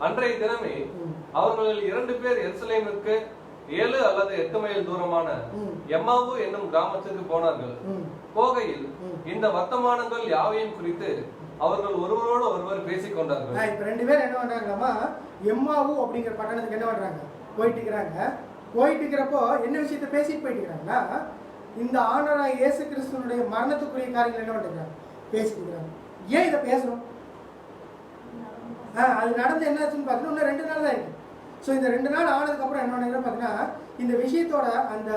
அன்றைய தினமே அவர்களில் 2 பேர் எருசலேமுக்கு 7 அல்லது 8 மைல் தூரமான எம்மாவு என்னும் கிராமத்திற்கு போனார்கள். போகையில் இந்த வர்த்தமானங்கள் யாவையும் குறித்து அவர்கள் ஒருவரோடு ஒருவர் பேசிக் கொண்டார்கள். இப்ப 2 பேர் என்ன பண்றாங்களாமா, எம்மாவு அப்படிங்கிற பட்டணத்துக்கு என்ன பண்றாங்க, போயிட்டு இருக்கிறாங்க. போயிட்டு இருக்கிறப்போ என்ன விஷயத்த பேசிட்டு போயிட்டு இருக்கிறாங்கன்னா, இந்த ஆண்டவராகிய இயேசு கிறிஸ்துவனுடைய மரணத்துக்குரிய காரியங்கள் என்ன பண்றாங்க, பேசிட்டு இருக்கிறாங்க. ஏன் இதை பேசணும்? அது நடந்து என்னாச்சுன்னு பார்த்தீங்கன்னா இன்னும் 2 நாள் தான் இருக்கு. ஸோ இந்த 2 நாள் ஆனதுக்கப்புறம் என்ன பண்ணுறது பார்த்தீங்கன்னா, இந்த விஷயத்தோட அந்த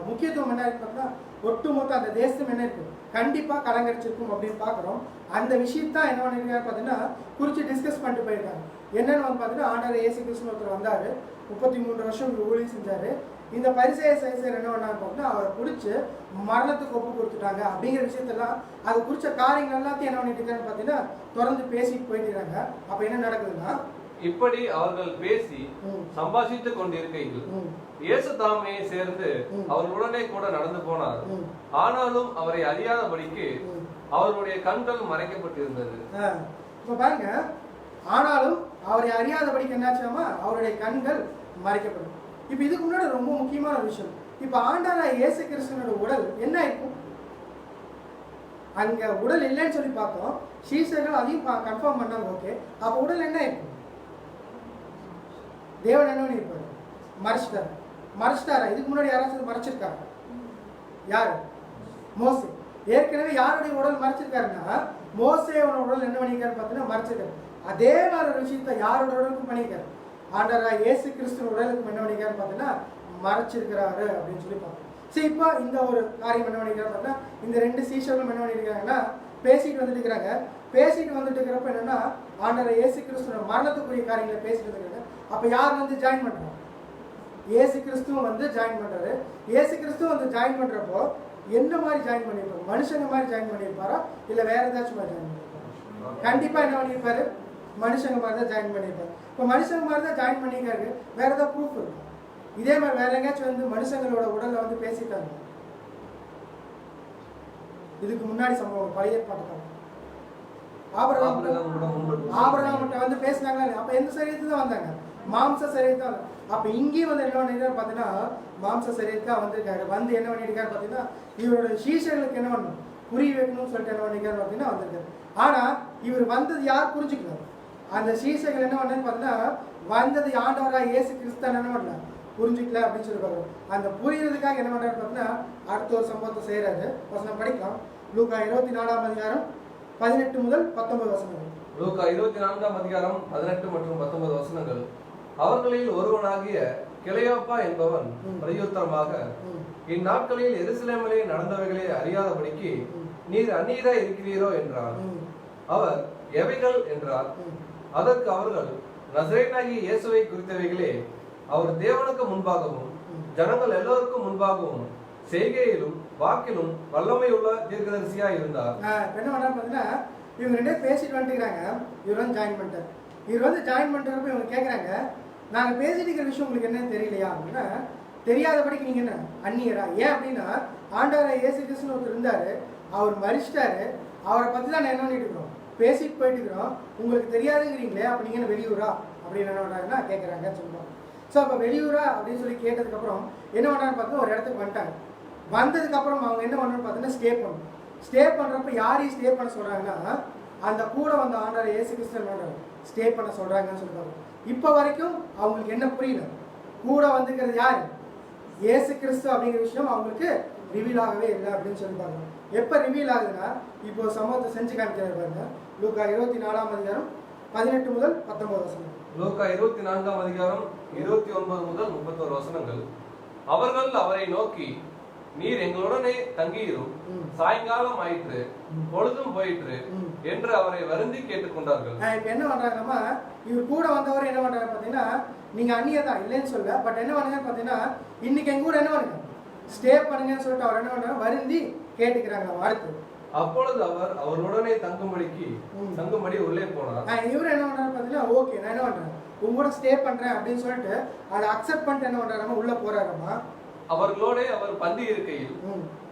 முக்கியத்துவம் என்ன இருக்கு பார்த்தீங்கன்னா, ஒட்டுமொத்த அந்த தேசம் என்ன இருக்கு கண்டிப்பாக கலங்கரிச்சிருக்கும் அப்படின்னு பார்க்குறோம். அந்த விஷயத்தான் என்ன பண்ணிருக்காரு பார்த்தீங்கன்னா குறித்து டிஸ்கஸ் பண்ணிட்டு போயிருக்காங்க. என்னென்னு வந்து பார்த்தீங்கன்னா, ஆண்டவர் இயேசு கிறிஸ்துன்னு ஒருத்தர் வந்தார், 33 வருஷம் ஊழியம் செஞ்சார். இந்த பரிசேயர் என்ன பண்ணாரு பார்த்தீங்கன்னா, அவரை பிடிச்சி மரணத்துக்கு ஒப்பு கொடுத்துட்டாங்க அப்படிங்கிற விஷயத்தெல்லாம் அது குறித்த காரியங்கள் எல்லாத்தையும் என்ன பண்ணிட்டு இருக்காருன்னு பார்த்தீங்கன்னா தொடர்ந்து பேசிட்டு போயிட்டு இருக்காங்க. அப்போ என்ன நடக்குதுன்னா, இப்படி அவர்கள் பேசி சம்பாஷித்துக் கொண்டிருக்கையில் இயேசு தாமே சேர்ந்து அவர்களுடனே கூட நடந்து போனார். ஆனாலும் அவரை அறியாதபடிக்கு அவருடைய கண்கள் மறைக்கப்பட்டிருந்தது. இப்ப பாருங்க, ஆனாலும் அவரை அறியாதபடிக்கு என்னாச்சாமா, அவருடைய கண்கள் மறைக்கப்படும். இப்ப இதுக்கு முன்னாடி ரொம்ப முக்கியமான விஷயம், இப்ப ஆண்டவராகிய இயேசு கிறிஸ்துவோட உடல் என்ன இருக்கும், அங்க உடல் இல்லைன்னு சொல்லி பார்த்தோம். சீசர்கள் அதையும் கன்ஃபார்ம் பண்ணாங்க. ஓகே, அப்ப உடல் என்ன இருக்கும்? தேவன் என்ன பண்ணிருப்பாரு, மறைச்சிட்டாரு. மறைச்சிட்டாரா? இதுக்கு முன்னாடி யாராச்சும் மறைச்சிருக்காங்க? யாரு? மோசே. ஏற்கனவே யாருடைய உடல் மறைச்சிருக்காருன்னா, மோசேயோட உடல் என்ன பண்ணிருக்காரு பார்த்தீங்கன்னா மறைச்சிருக்காரு. அதே மாதிரி ஒரு விஷயத்த யாரோட உடலுக்கும் பண்ணியிருக்காரு, ஆண்டவராகிய இயேசு கிறிஸ்துவின் உடலுக்கும் என்ன பண்ணிருக்காரு பார்த்தீங்கன்னா மறைச்சிருக்கிறாரு அப்படின்னு சொல்லி பார்த்தோம். சரி, இப்போ இந்த ஒரு காரியம் என்ன பண்ணிருக்காரு பார்த்தீங்கன்னா, இந்த 2 சீஷர்களும் என்ன பண்ணிருக்காங்கன்னா பேசிட்டு வந்துட்டு இருக்கிறாங்க. பேசிட்டு வந்துட்டு இருக்கிறப்ப என்னன்னா, ஆண்டவர் இயேசு கிறிஸ்துவோட மரணத்துக்குரிய காரியங்களை பேசிட்டு இருக்காங்க. அப்ப யார் வந்து ஜாயின் பண்றாங்க? இயேசு கிறிஸ்துவும் வந்து ஜாயின் பண்றாரு. இயேசு கிறிஸ்துவும் வந்து ஜாயின் பண்றப்போ என்ன மாதிரி ஜாயின் பண்ணிருப்பாரு? மனுஷங்க மாதிரி ஜாயின் பண்ணிருப்பாரா இல்ல வேற ஏதாச்சும் மாதிரி ஜாயின் பண்ணிருப்பாரு? கண்டிப்பா என்ன பண்ணிருப்பாரு, மனுஷங்க மாதிரி தான் ஜாயின் பண்ணிருப்பாரு. இப்போ மனுஷங்க மாதிரி தான் ஜாயின் பண்ணிருக்காரு. வேற ஏதாவது ப்ரூஃப் இருக்கு? இதே மாதிரி வேற எங்கேயாச்சும் வந்து மனுஷங்களோட உடல்ல வந்து பேசிட்டாங்க? இதுக்கு முன்னாடி சம்பவம் பழைய பாட்டுக்காங்க ஆபிரகாம் வந்து பேசினாங்களா? அப்ப எந்த சரீரத்துல தான் வந்தாங்க? மாம்ச சரீரத்தான். அப்ப இங்கேயும் வந்து என்ன பண்ணிருக்காரு பாத்தீங்கன்னா மாம்ச சரீரத்தான் வந்திருக்காரு. வந்து என்ன பண்ணிருக்காரு பாத்தீங்கன்னா, இவரோட சீஷர்களுக்கு என்ன பண்ணணும், புரிய வைக்கணும்னு சொல்லிட்டு என்ன பண்ணிருக்காரு பாத்தீங்கன்னா வந்திருக்காரு. ஆனா இவர் வந்தது யார் புரிஞ்சுக்கிறார்? அந்த சீஷர்கள் என்ன பண்ணு பாத்தீங்கன்னா, வந்தது ஆண்டவராகிய இயேசு கிறிஸ்து என்ன பண்ணல, புரிஞ்சுக்கல அப்படின்னு சொல்லி பாருங்க. அந்த புரியறதுக்காக என்ன பண்றாரு பாத்தீங்கன்னா அடுத்த ஒரு சம்பவத்தை செய்யறாரு. வசனம் படிக்கலாம். லூக்கா 24ஆம் அதிகாரம் 18 முதல் 19 வசனங்கள். லூக்கா 24ஆம் அதிகாரம் 18 மற்றும் 19 வசனங்கள். அவர்களில் ஒருவனாகிய கிளையோப்பா என்பவன் பிரயுத்தரமாக, இந்நாட்களில் எருசலேமிலே நடந்தவைகளை அறியாதபடிக்கு நீர் அந்நியரா இருக்கிறீரோ என்றார். அவர் எவைகள் என்றார். அதற்கு அவர்கள், நசரேயனாகிய இயேசுவை குறித்தவைகளே, அவர் தேவனுக்கு முன்பாகவும் ஜனங்கள் எல்லோருக்கும் முன்பாகவும் செய்கையிலும் வாக்கிலும் வல்லமை உள்ள தீர்க்கதரிசியா இருந்தார். என்ன பண்ணா பாத்தீங்கன்னா, இவங்க 2 பேரும் பேசிட்டு வந்துக்கிறாங்க. இவர் வந்து ஜாயின் பண்ணிட்டார். இவர் வந்து ஜாயின் பண்றப்ப இவங்க கேட்கறாங்க, நாங்க பேசிட்டு இருக்கிற விஷயம் உங்களுக்கு என்னன்னு தெரியலையா அப்படின்னா, தெரியாதபடிக்கு நீங்க என்ன அந்நியரா? ஏன் அப்படின்னா, ஆண்டவர் இயேசு கிறிஸ்துன்னு ஒருத்தர் இருந்தாரு, அவர் மரிச்சிட்டாரு, அவரை பத்தி தான் நான் என்ன பண்ணிட்டு இருக்கிறோம், பேசிட்டு போயிட்டு இருக்கிறோம். உங்களுக்கு தெரியாதுங்கிறீங்களே, அப்ப நீங்க என்ன வெளியூரா அப்படின்னு என்ன பண்றாங்கன்னா கேட்கறாங்க சொல்லுவாங்க. ஸோ அப்போ வெளியூரா அப்படின்னு சொல்லி கேட்டதுக்கப்புறம் என்ன பண்ணான்னு பார்த்தா ஒரு இடத்துக்கு வந்துட்டாங்க. வந்ததுக்கப்புறம் அவங்க என்ன பண்ணணும்னு பார்த்தீங்கன்னா ஸ்டே பண்ணணும். ஸ்டே பண்ணுறப்ப யாரையும் ஸ்டே பண்ண சொல்கிறாங்கன்னா, அந்த கூட வந்த ஆண்டவர் இயேசு கிறிஸ்து ஸ்டே பண்ண சொல்கிறாங்கன்னு சொல்லுவாங்க. இப்போ வரைக்கும் அவங்களுக்கு என்ன புரியல, கூட வந்துக்கிறது யார், இயேசு கிறிஸ்து அப்படிங்கிற விஷயம் அவங்களுக்கு ரிவீல் ஆகவே இல்லை அப்படின்னு சொல்லி பாருங்க. எப்போ ரிவீல் ஆகுதுன்னா, இப்போ சம்பவத்தை செஞ்சு காமிக்கிறாரு பாருங்க. லூக்கா 24ஆம் அதிகாரம் 18 முதல் 19 வசனம். லூக்கா 24ஆம் அதிகாரம் 29 முதல் 31 வசனங்கள். அவர்கள் அவரை நோக்கி, நீர் எங்களுடனே தங்கியிரும், சாயங்காலம் ஆயிற்று, பொழுதும் போயிற்று என்று அவரை வருந்தி கேட்டுக்கொண்டார்கள். இப்ப என்ன பண்றாங்கன்னா, இவர் கூட வந்தவர் என்ன பண்றாரு பாத்தீங்கன்னா, நீங்க அந்நியதான் இல்லைன்னு சொல்ல, பட் என்ன பண்ணுங்க பாத்தீங்கன்னா, இன்னைக்கு எங்க கூட என்ன பண்ணுங்க, ஸ்டே பண்ணுங்கன்னு சொல்லிட்டு அவர் என்ன பண்றாரு, வருந்தி கேட்டுக்கிறாங்க. அடுத்து அப்பொழுது அவர் அவருடனே தங்கும்படி உள்ளே போனார். இவர் என்ன பண்றாரு பாத்தீங்கன்னா, ஓகே நான் என்ன பண்றேன், உங்க கூட ஸ்டே பண்றேன் அப்படின்னு சொல்லிட்டு அதை அக்செப்ட் பண்ணிட்டு என்ன பண்றாருமா உள்ள போறாருமா. அவர்களோட அவர் பந்தி இருக்கையில்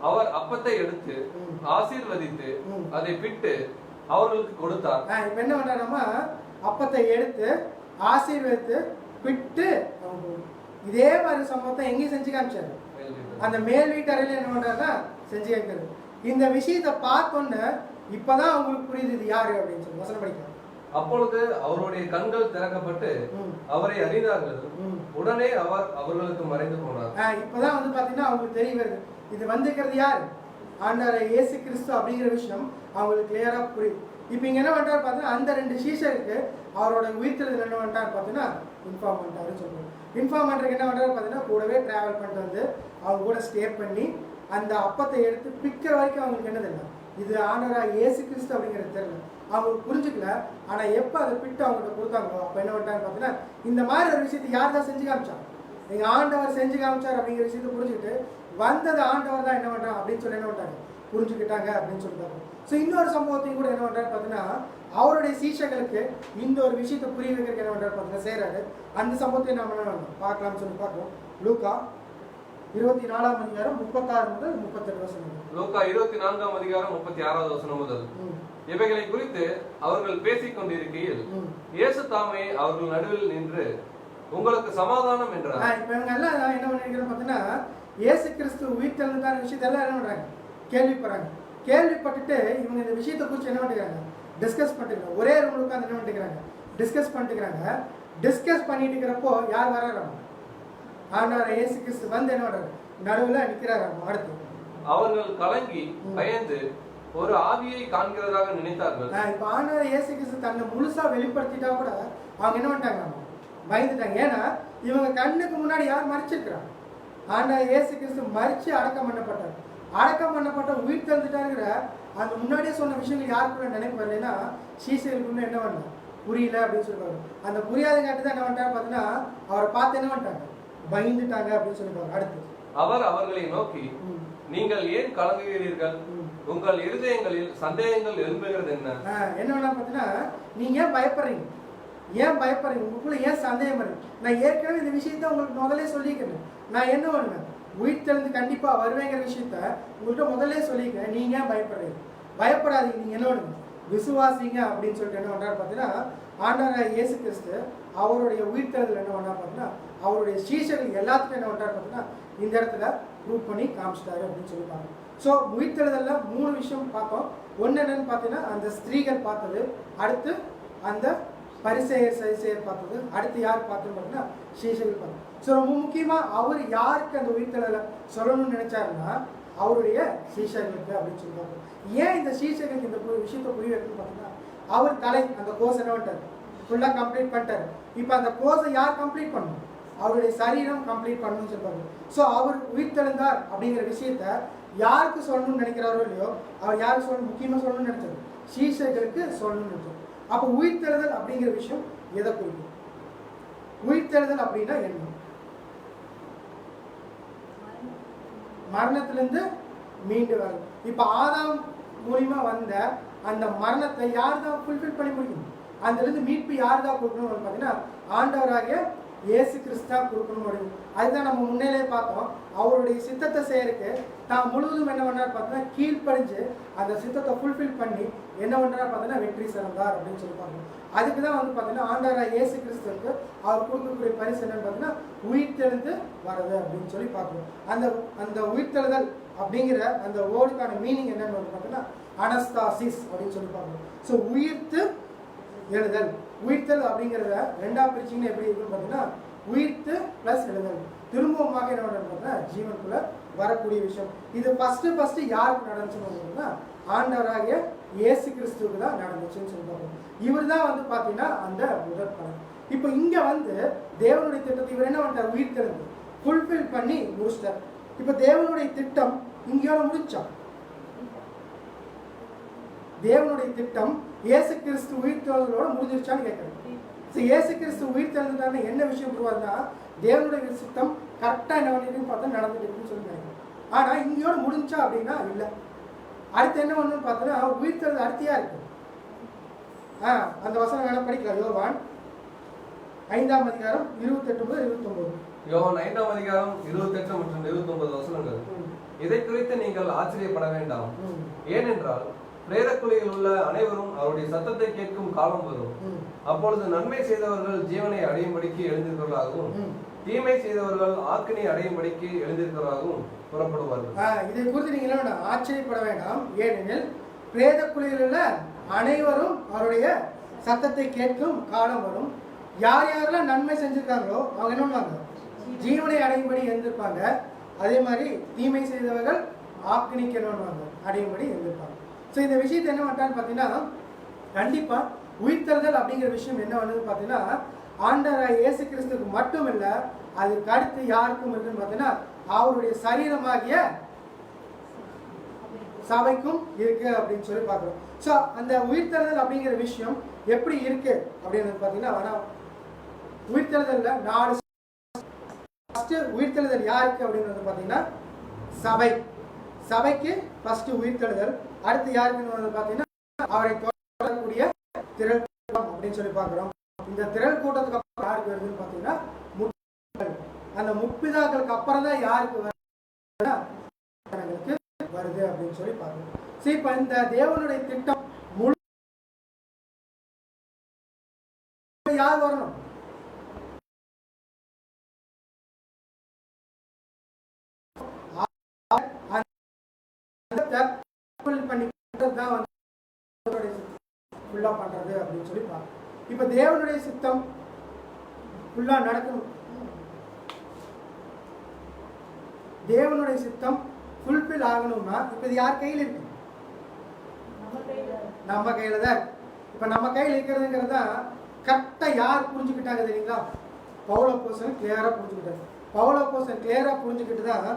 அவர் அப்பத்தை எடுத்து ஆசீர்வதித்து அதை பிட்டு அவர்களுக்கு கொடுத்தார். இப்ப என்ன பண்றாருமா, அப்பத்தை எடுத்து ஆசீர்வதித்து பிட்டு இதே மாதிரி சம்பவத்தை எங்கேயும் செஞ்சு காமிச்சாரு. அந்த மேல் வீட்டு அறையில என்ன பண்றாருன்னா செஞ்சு காமிக்கிறது. இந்த விஷயத்தை பார்த்தோன்னு இப்பதான் அவங்களுக்கு புரியுது இது யாரு அப்படின்னு சொல்லி வசனம் படிக்கிறார். அப்பொழுது அவருடைய கண்கள் திறக்கப்பட்டு அவரை அறிந்தார்கள். உடனே அவர் அவர்களுக்கு மறைந்து போனார். இப்பதான் வந்து பாத்தீங்கன்னா அவங்களுக்கு தெரிய வருது இது வந்திருக்கிறது யாரு, ஆண்டவர் இயேசு கிறிஸ்து அப்படிங்கிற விஷயம் அவங்களுக்கு கிளியரா புரியுது. இப்ப இங்க என்ன பண்றாரு பாத்தீங்கன்னா அந்த 2 சீஷருக்கு அவரோட உயிர்த்தெழுதல் என்ன பண்றாரு பாத்தீங்கன்னா இன்ஃபார்ம் பண்ணிட்டாருன்னு சொல்றாரு. இன்ஃபார்ம் பண்றதுக்கு என்ன பண்றாரு பாத்தீங்கன்னா கூடவே டிராவல் பண்ணிட்டு வந்து அவங்க கூட ஸ்டே பண்ணி அந்த அப்பத்தை எடுத்து பிக்கிற வரைக்கும் அவங்களுக்கு என்னது இல்லை இது ஆண்டவராக இயேசு கிறிஸ்து அப்படிங்கிறது தெரியல, அவங்க புரிஞ்சுக்கல. ஆனா எப்ப அதை பிட்டு அவங்கள்ட்ட கொடுத்தாங்களோ அப்ப என்ன பண்றாரு பாத்தீங்கன்னா இந்த மாதிரி ஒரு விஷயத்தை யார் தான் செஞ்சு காமிச்சாங்க, எங்க ஆண்டவர் செஞ்சு காமிச்சார் அப்படிங்கிற விஷயத்தை புரிஞ்சுக்கிட்டு வந்தது ஆண்டவர் தான் என்ன பண்றாங்க அப்படின்னு சொல்லி என்ன பண்றாங்க புரிஞ்சுக்கிட்டாங்க அப்படின்னு சொல்லிட்டாங்க. ஸோ இன்னொரு சம்பவத்தையும் கூட என்ன பண்றாரு பார்த்தீங்கன்னா அவருடைய சீஷர்களுக்கு இந்த ஒரு விஷயத்தை புரிய வைக்கிறதுக்கு என்ன பண்றாரு பார்த்தீங்கன்னா செய்யறாரு. அந்த சம்பவத்தை நம்ம பார்க்கலாம்னு சொல்லி பார்க்கிறோம். லூக்கா 24ஆம் அதிகாரம் 36 முதல் 38 வசனம். லூக்கா 24ஆம் அதிகாரம் 36வது வசனம் முதல். இவைகளை குறித்து அவர்கள் பேசிக் கொண்டிருக்கையில் இயேசு தாமே அவர்கள் நடுவில் நின்று உங்களுக்கு சமாதானம் என்றார். இப்ப இவங்க எல்லாம் என்ன பண்ணிருக்கிறோம் பார்த்தீங்கன்னா இயேசு கிறிஸ்து உயிர் தெழுந்தான விஷயத்தெல்லாம் என்ன பண்றாங்க கேள்விப்படுறாங்க. கேள்விப்பட்டுட்டு இவங்க இந்த விஷயத்தை குறித்து என்ன பண்ணிக்கிறாங்க டிஸ்கஸ் பண்ணிக்கிறாங்க. ஒரே ரூம்ல உட்காந்து என்ன பண்ணிக்கிறாங்க டிஸ்கஸ் பண்ணிக்கிறாங்க. டிஸ்கஸ் பண்ணிட்டு இருக்கிறப்போ யார் வர்றாங்க, ஆண்டவர் இயேசு கிறிஸ்து வந்து என்ன பண்றாரு நடுவுல நிக்கிறாரு. அடுத்து அவர்கள் கலங்கி பயந்து ஒரு ஆவியை காண்கிறதாக நினைத்தார்கள். இப்ப ஆண்டவர் இயேசு கிறிஸ்து தன்னை முழுசா வெளிப்படுத்திட்டா கூட அவங்க என்ன பண்ணிட்டாங்க பயந்துட்டாங்க. ஏன்னா இவங்க கண்ணுக்கு முன்னாடி யார் மறைச்சிருக்கிறாங்க, ஆண்டவர் இயேசு கிறிஸ்து மறிச்சு அடக்கம் பண்ணப்பட்டார். அடக்கம் பண்ணப்பட்ட உயிர் தந்துட்டாருங்கிற அந்த முன்னாடியே சொன்ன விஷயங்கள் யாருக்குள்ள நினைப்பு வரலைன்னா சீசர்களுக்குள்ள என்ன பண்ண புரியல அப்படின்னு சொல்லுவாங்க. அந்த புரியாதங்காட்டி தான் என்ன பண்ணிட்டாரு பார்த்தீங்கன்னா அவரை பார்த்து என்ன பண்ணிட்டாங்க பயந்துட்டாங்க அப்படின்னு சொல்லுவாங்க. அடுத்து அவர் அவர்களை நோக்கி நீங்கள் ஏன் கலங்குகிறீர்கள், உங்கள் இருதயங்களில் சந்தேகங்கள் எழும்புகிறது என்ன வேணா பார்த்தீங்கன்னா நீங்க ஏன் பயப்படுறீங்க, ஏன் பயப்படுறீங்க, உங்களுக்குள்ள ஏன் சந்தேகம் வருது. நான் ஏற்கனவே இந்த விஷயத்த உங்களுக்கு முதல்ல சொல்லிக்கிறேன். நான் என்ன பண்ணுவேன் உயிர் தெளிந்து கண்டிப்பா வருவேங்கிற விஷயத்த உங்கள்கிட்ட முதல்ல சொல்லிக்கிறேன். நீங்க ஏன் பயப்படுறீங்க, பயப்படாதீங்க, நீங்க என்ன பண்ணுங்க விசுவாசிங்க அப்படின்னு சொல்லிட்டு என்ன பண்றாரு பார்த்தீங்கன்னா ஆண்டவராகிய இயேசு கிறிஸ்து அவருடைய உயிர் தெழுதல் என்ன பண்ணா பார்த்தீங்கன்னா அவருடைய சீஷர்கள் எல்லாத்துக்கும் என்ன பண்றாரு பார்த்தீங்கன்னா இந்த இடத்துல ப்ரூவ் பண்ணி காமிச்சிட்டாரு அப்படின்னு சொல்லிப்பாங்க. ஸோ உயிர் தெழுதல்ல 3 விஷயம் பார்த்தோம். ஒன்று என்னன்னு பார்த்தீங்கன்னா அந்த ஸ்திரீகள் பார்த்தது, அடுத்து அந்த பரிசேயர் பார்த்தது, அடுத்து யார் பார்த்தது பார்த்தீங்கன்னா சீஷர்கள் பார்த்தது. ஸோ ரொம்ப முக்கியமா அவர் யாருக்கு அந்த உயிர் தெழுதலை சொல்லணும்னு நினைச்சாருன்னா அவருடைய சீஷர்களுக்கு அப்படின்னு சொல்லுவாங்க. ஏன் இந்த சீஷர்களுக்கு இந்த விஷயத்தை புரிய வைக்கணும்னு பார்த்தீங்கன்னா அவர் தலை அந்த கோர்ஸ் என்ன பண்ணிட்டாரு ஃபுல்லாக கம்ப்ளீட் பண்ணிட்டாரு. இப்போ அந்த கோர்ஸை யார் கம்ப்ளீட் பண்ணணும், அவருடைய சரீரம் கம்ப்ளீட் பண்ணணும்னு சொல்லுவாங்க. ஸோ அவர் உயிர் தெழுந்தார் அப்படிங்கிற விஷயத்த யாருக்கு சொல்லணும்னு நினைக்கிறாரோ இல்லையோ அவர் யாருக்கு சொல்லணும் முக்கியமாக சொல்லணும்னு நினைச்சாரு சீஷர்களுக்கு சொல்லணும்னு நினைச்சாரு. அப்போ உயிர் தெழுதல் அப்படிங்கிற விஷயம் எதை குறிக்கும், உயிர் தெழுதல் அப்படின்னா என்ன, மரணத்திலிருந்து மீண்டு வரும். இப்ப ஆதாம் மூலியமா வந்த அந்த மரணத்தை யார் தான் ஃபுல்ஃபில் பண்ணி முடியும், அதுல இருந்து மீட்பு யார் தான் கொடுக்கணும் பார்த்தீங்கன்னா ஆண்டவராகிய இயேசு கிறிஸ்து தான் கொடுக்கணும் முடியும். அதுதான் நம்ம முன்னிலே பார்த்தோம். அவருடைய சித்தத்தை செய்யறதுக்கு தான் முழுவதும் என்ன பண்ணார் பார்த்தீங்கன்னா கீழ்ப்படிஞ்சு அந்த சித்தத்தை ஃபுல்ஃபில் பண்ணி என்ன பண்றாரு பார்த்தீங்கன்னா வெற்றி சிறந்தார் அப்படின்னு சொல்லுவாங்க. அதுக்கு தான் வந்து பார்த்தீங்கன்னா ஆண்டவராகிய இயேசு கிறிஸ்துவுக்கு அவர் கொடுக்கக்கூடிய பரிசு என்னன்னு பார்த்தீங்கன்னா உயிர் தெழுந்து வரது அப்படின்னு சொல்லி பார்க்கணும். அந்த உயிர் தெழுதல் அப்படிங்கிற அந்த வேர்டுக்கான மீனிங் என்னன்னு வந்து பார்த்தீங்கன்னா அனஸ்தாசிஸ் அப்படின்னு சொல்லி பார்க்கணும். ஸோ உயிர்த்து எழுதல், உயிர்த்தல் அப்படிங்கிறத 2ஆ பிரிச்சிங்கன்னு எப்படி இருக்குன்னு பார்த்தீங்கன்னா உயிர்த்து ப்ளஸ் எழுதல், திரும்பவுமாக என்ன பண்ணுறதுன்னா ஜீவனுக்குள்ள வரக்கூடிய விஷயம். இது ஃபர்ஸ்ட் யாருக்கு நடந்துச்சுன்னு பார்த்தீங்கன்னா ஆண்டவராகிய இயேசு கிறிஸ்துவுக்கு தான் நடந்துச்சுன்னு சொல்லுவாங்க. இவர் தான் வந்து பார்த்தீங்கன்னா அந்த முதல் பலன். இப்போ இங்கே வந்து தேவனுடைய திட்டத்தை இவர் என்ன பண்ணிட்டார் உயிர் தெழுந்து ஃபுல்ஃபில் பண்ணி முடிச்சிட்டார். இப்போ தேவனுடைய திட்டம் இங்கேயோட முடிச்சா, தேவனுடைய திட்டம் இயேசு கிறிஸ்து உயிர் தெழுதலோட முடிஞ்சிருச்சான்னு கேட்குறேன். இயேசு கிறிஸ்து உயிர் தெழுந்துட்டாருன்னு என்ன விஷயம் புரிவாருன்னா தேவனுடைய சித்தம் கரெக்டாக என்ன பண்ணிட்டுன்னு பார்த்தா நடந்துட்டு இருக்குன்னு சொல்லி நினைக்கிறேன். ஆனால் இங்கேயோட முடிஞ்சா அப்படின்னா இல்லை. அடுத்து என்ன பண்ணணும்னு பார்த்தோன்னா உயிர் தெழுதல் அடுத்தியா இருக்கு. அந்த வசனம் வேணா படிக்கலாம். யோவான் 5ஆம் அதிகாரம் 28 முதல் 29. யோவான் 5ஆம் அதிகாரம் 28 மற்றும் 29 வசனங்கள். இதை குறித்து நீங்கள் ஆச்சரியப்பட வேண்டாம், ஏனென்றால் பிரேதக்குழியில் உள்ள அனைவரும் அவருடைய சத்தத்தை கேட்கும் காலம் வரும். அப்பொழுது நன்மை செய்தவர்கள் ஜீவனை அடையும்படிக்கு எழுந்திருப்பவர்களாகவும் தீமை செய்தவர்கள் ஆக்கினை அடையும்படிக்கு எழுந்திருக்கிறதாகவும் புறப்படுவார்கள். இதை குறித்து நீங்க என்ன ஆச்சரியப்பட வேண்டாம். ஏனெனில் பிரேத குழியில் உள்ள அனைவரும் அவருடைய சத்தத்தை கேட்கும் காலம் வரும். யார் யாரெல்லாம் நன்மை செஞ்சிருக்காங்களோ அவங்க என்ன பண்ணுவாங்க? ஜீவனை அடையும்படி எழுந்திருப்பாங்க. அதே மாதிரி தீமை செய்தவர்கள் ஆக்கினிக்கு என்ன பண்ணுவாங்க? அடையும்படி எழுந்திருப்பாங்க. ஸோ இந்த விஷயத்தை என்ன பண்ணுறான்னு பார்த்தீங்கன்னா, கண்டிப்பா உயிர்த்தெழுதல் அப்படிங்கிற விஷயம் என்ன வந்து பார்த்தீங்கன்னா, ஆண்டவராகிய இயேசு கிறிஸ்துவுக்கு மட்டும் இல்லை, அதுக்கு அடுத்து யாருக்கும் இருக்குன்னு பார்த்தீங்கன்னா அவருடைய சரீரமாகிய சபைக்கும் இருக்கு அப்படின்னு சொல்லி பார்க்குறோம். ஸோ அந்த உயிர்த்தெழுதல் அப்படிங்கிற விஷயம் எப்படி இருக்கு அப்படின்னு பார்த்தீங்கன்னா, உயிர்த்தெழுதல்ல 4 உயிர்த்தெழுதல் யாருக்கு அப்படின்னு பார்த்தீங்கன்னா சபை. சபைக்கு ஃபர்ஸ்ட் உயிர்த்தெழுதல். அடுத்து யாருக்குன்னு பார்த்தீங்கன்னா அவரை தொடரக்கூடிய திரள் கூட்டம் அப்படின்னு சொல்லி பார்க்குறோம். இந்த திரள் கூட்டத்துக்கு அப்புறம் யாருக்கு வருதுன்னு பார்த்தீங்கன்னா அந்த முற்பிதாக்களுக்கு அப்புறம் தான் யாருக்கு வருது அப்படின்னு சொல்லி பார்க்கணும். சரி, இப்ப இந்த தேவனுடைய திட்டம் முழு யார் வரணும்? பண்றது அப்படின்னு சொல்லி பார்க்கணும். இப்ப தேவனுடைய சித்தம் ஃபுல்லா நடக்கணும். தேவனுடைய சித்தம் ஃபுல்ஃபில் ஆகணும்னா இப்ப இது யார் கையில் இருக்கு? நம்ம கையில தான். இப்ப நம்ம கையில் இருக்கிறதுங்கிறது தான் கரெக்டா யார் புரிஞ்சுக்கிட்டாங்க தெரியுங்களா? பவுல் அப்போஸ்தலன் கிளியரா புரிஞ்சுக்கிட்டாரு. பவுல் அப்போஸ்தலன் கிளியரா புரிஞ்சுக்கிட்டு தான்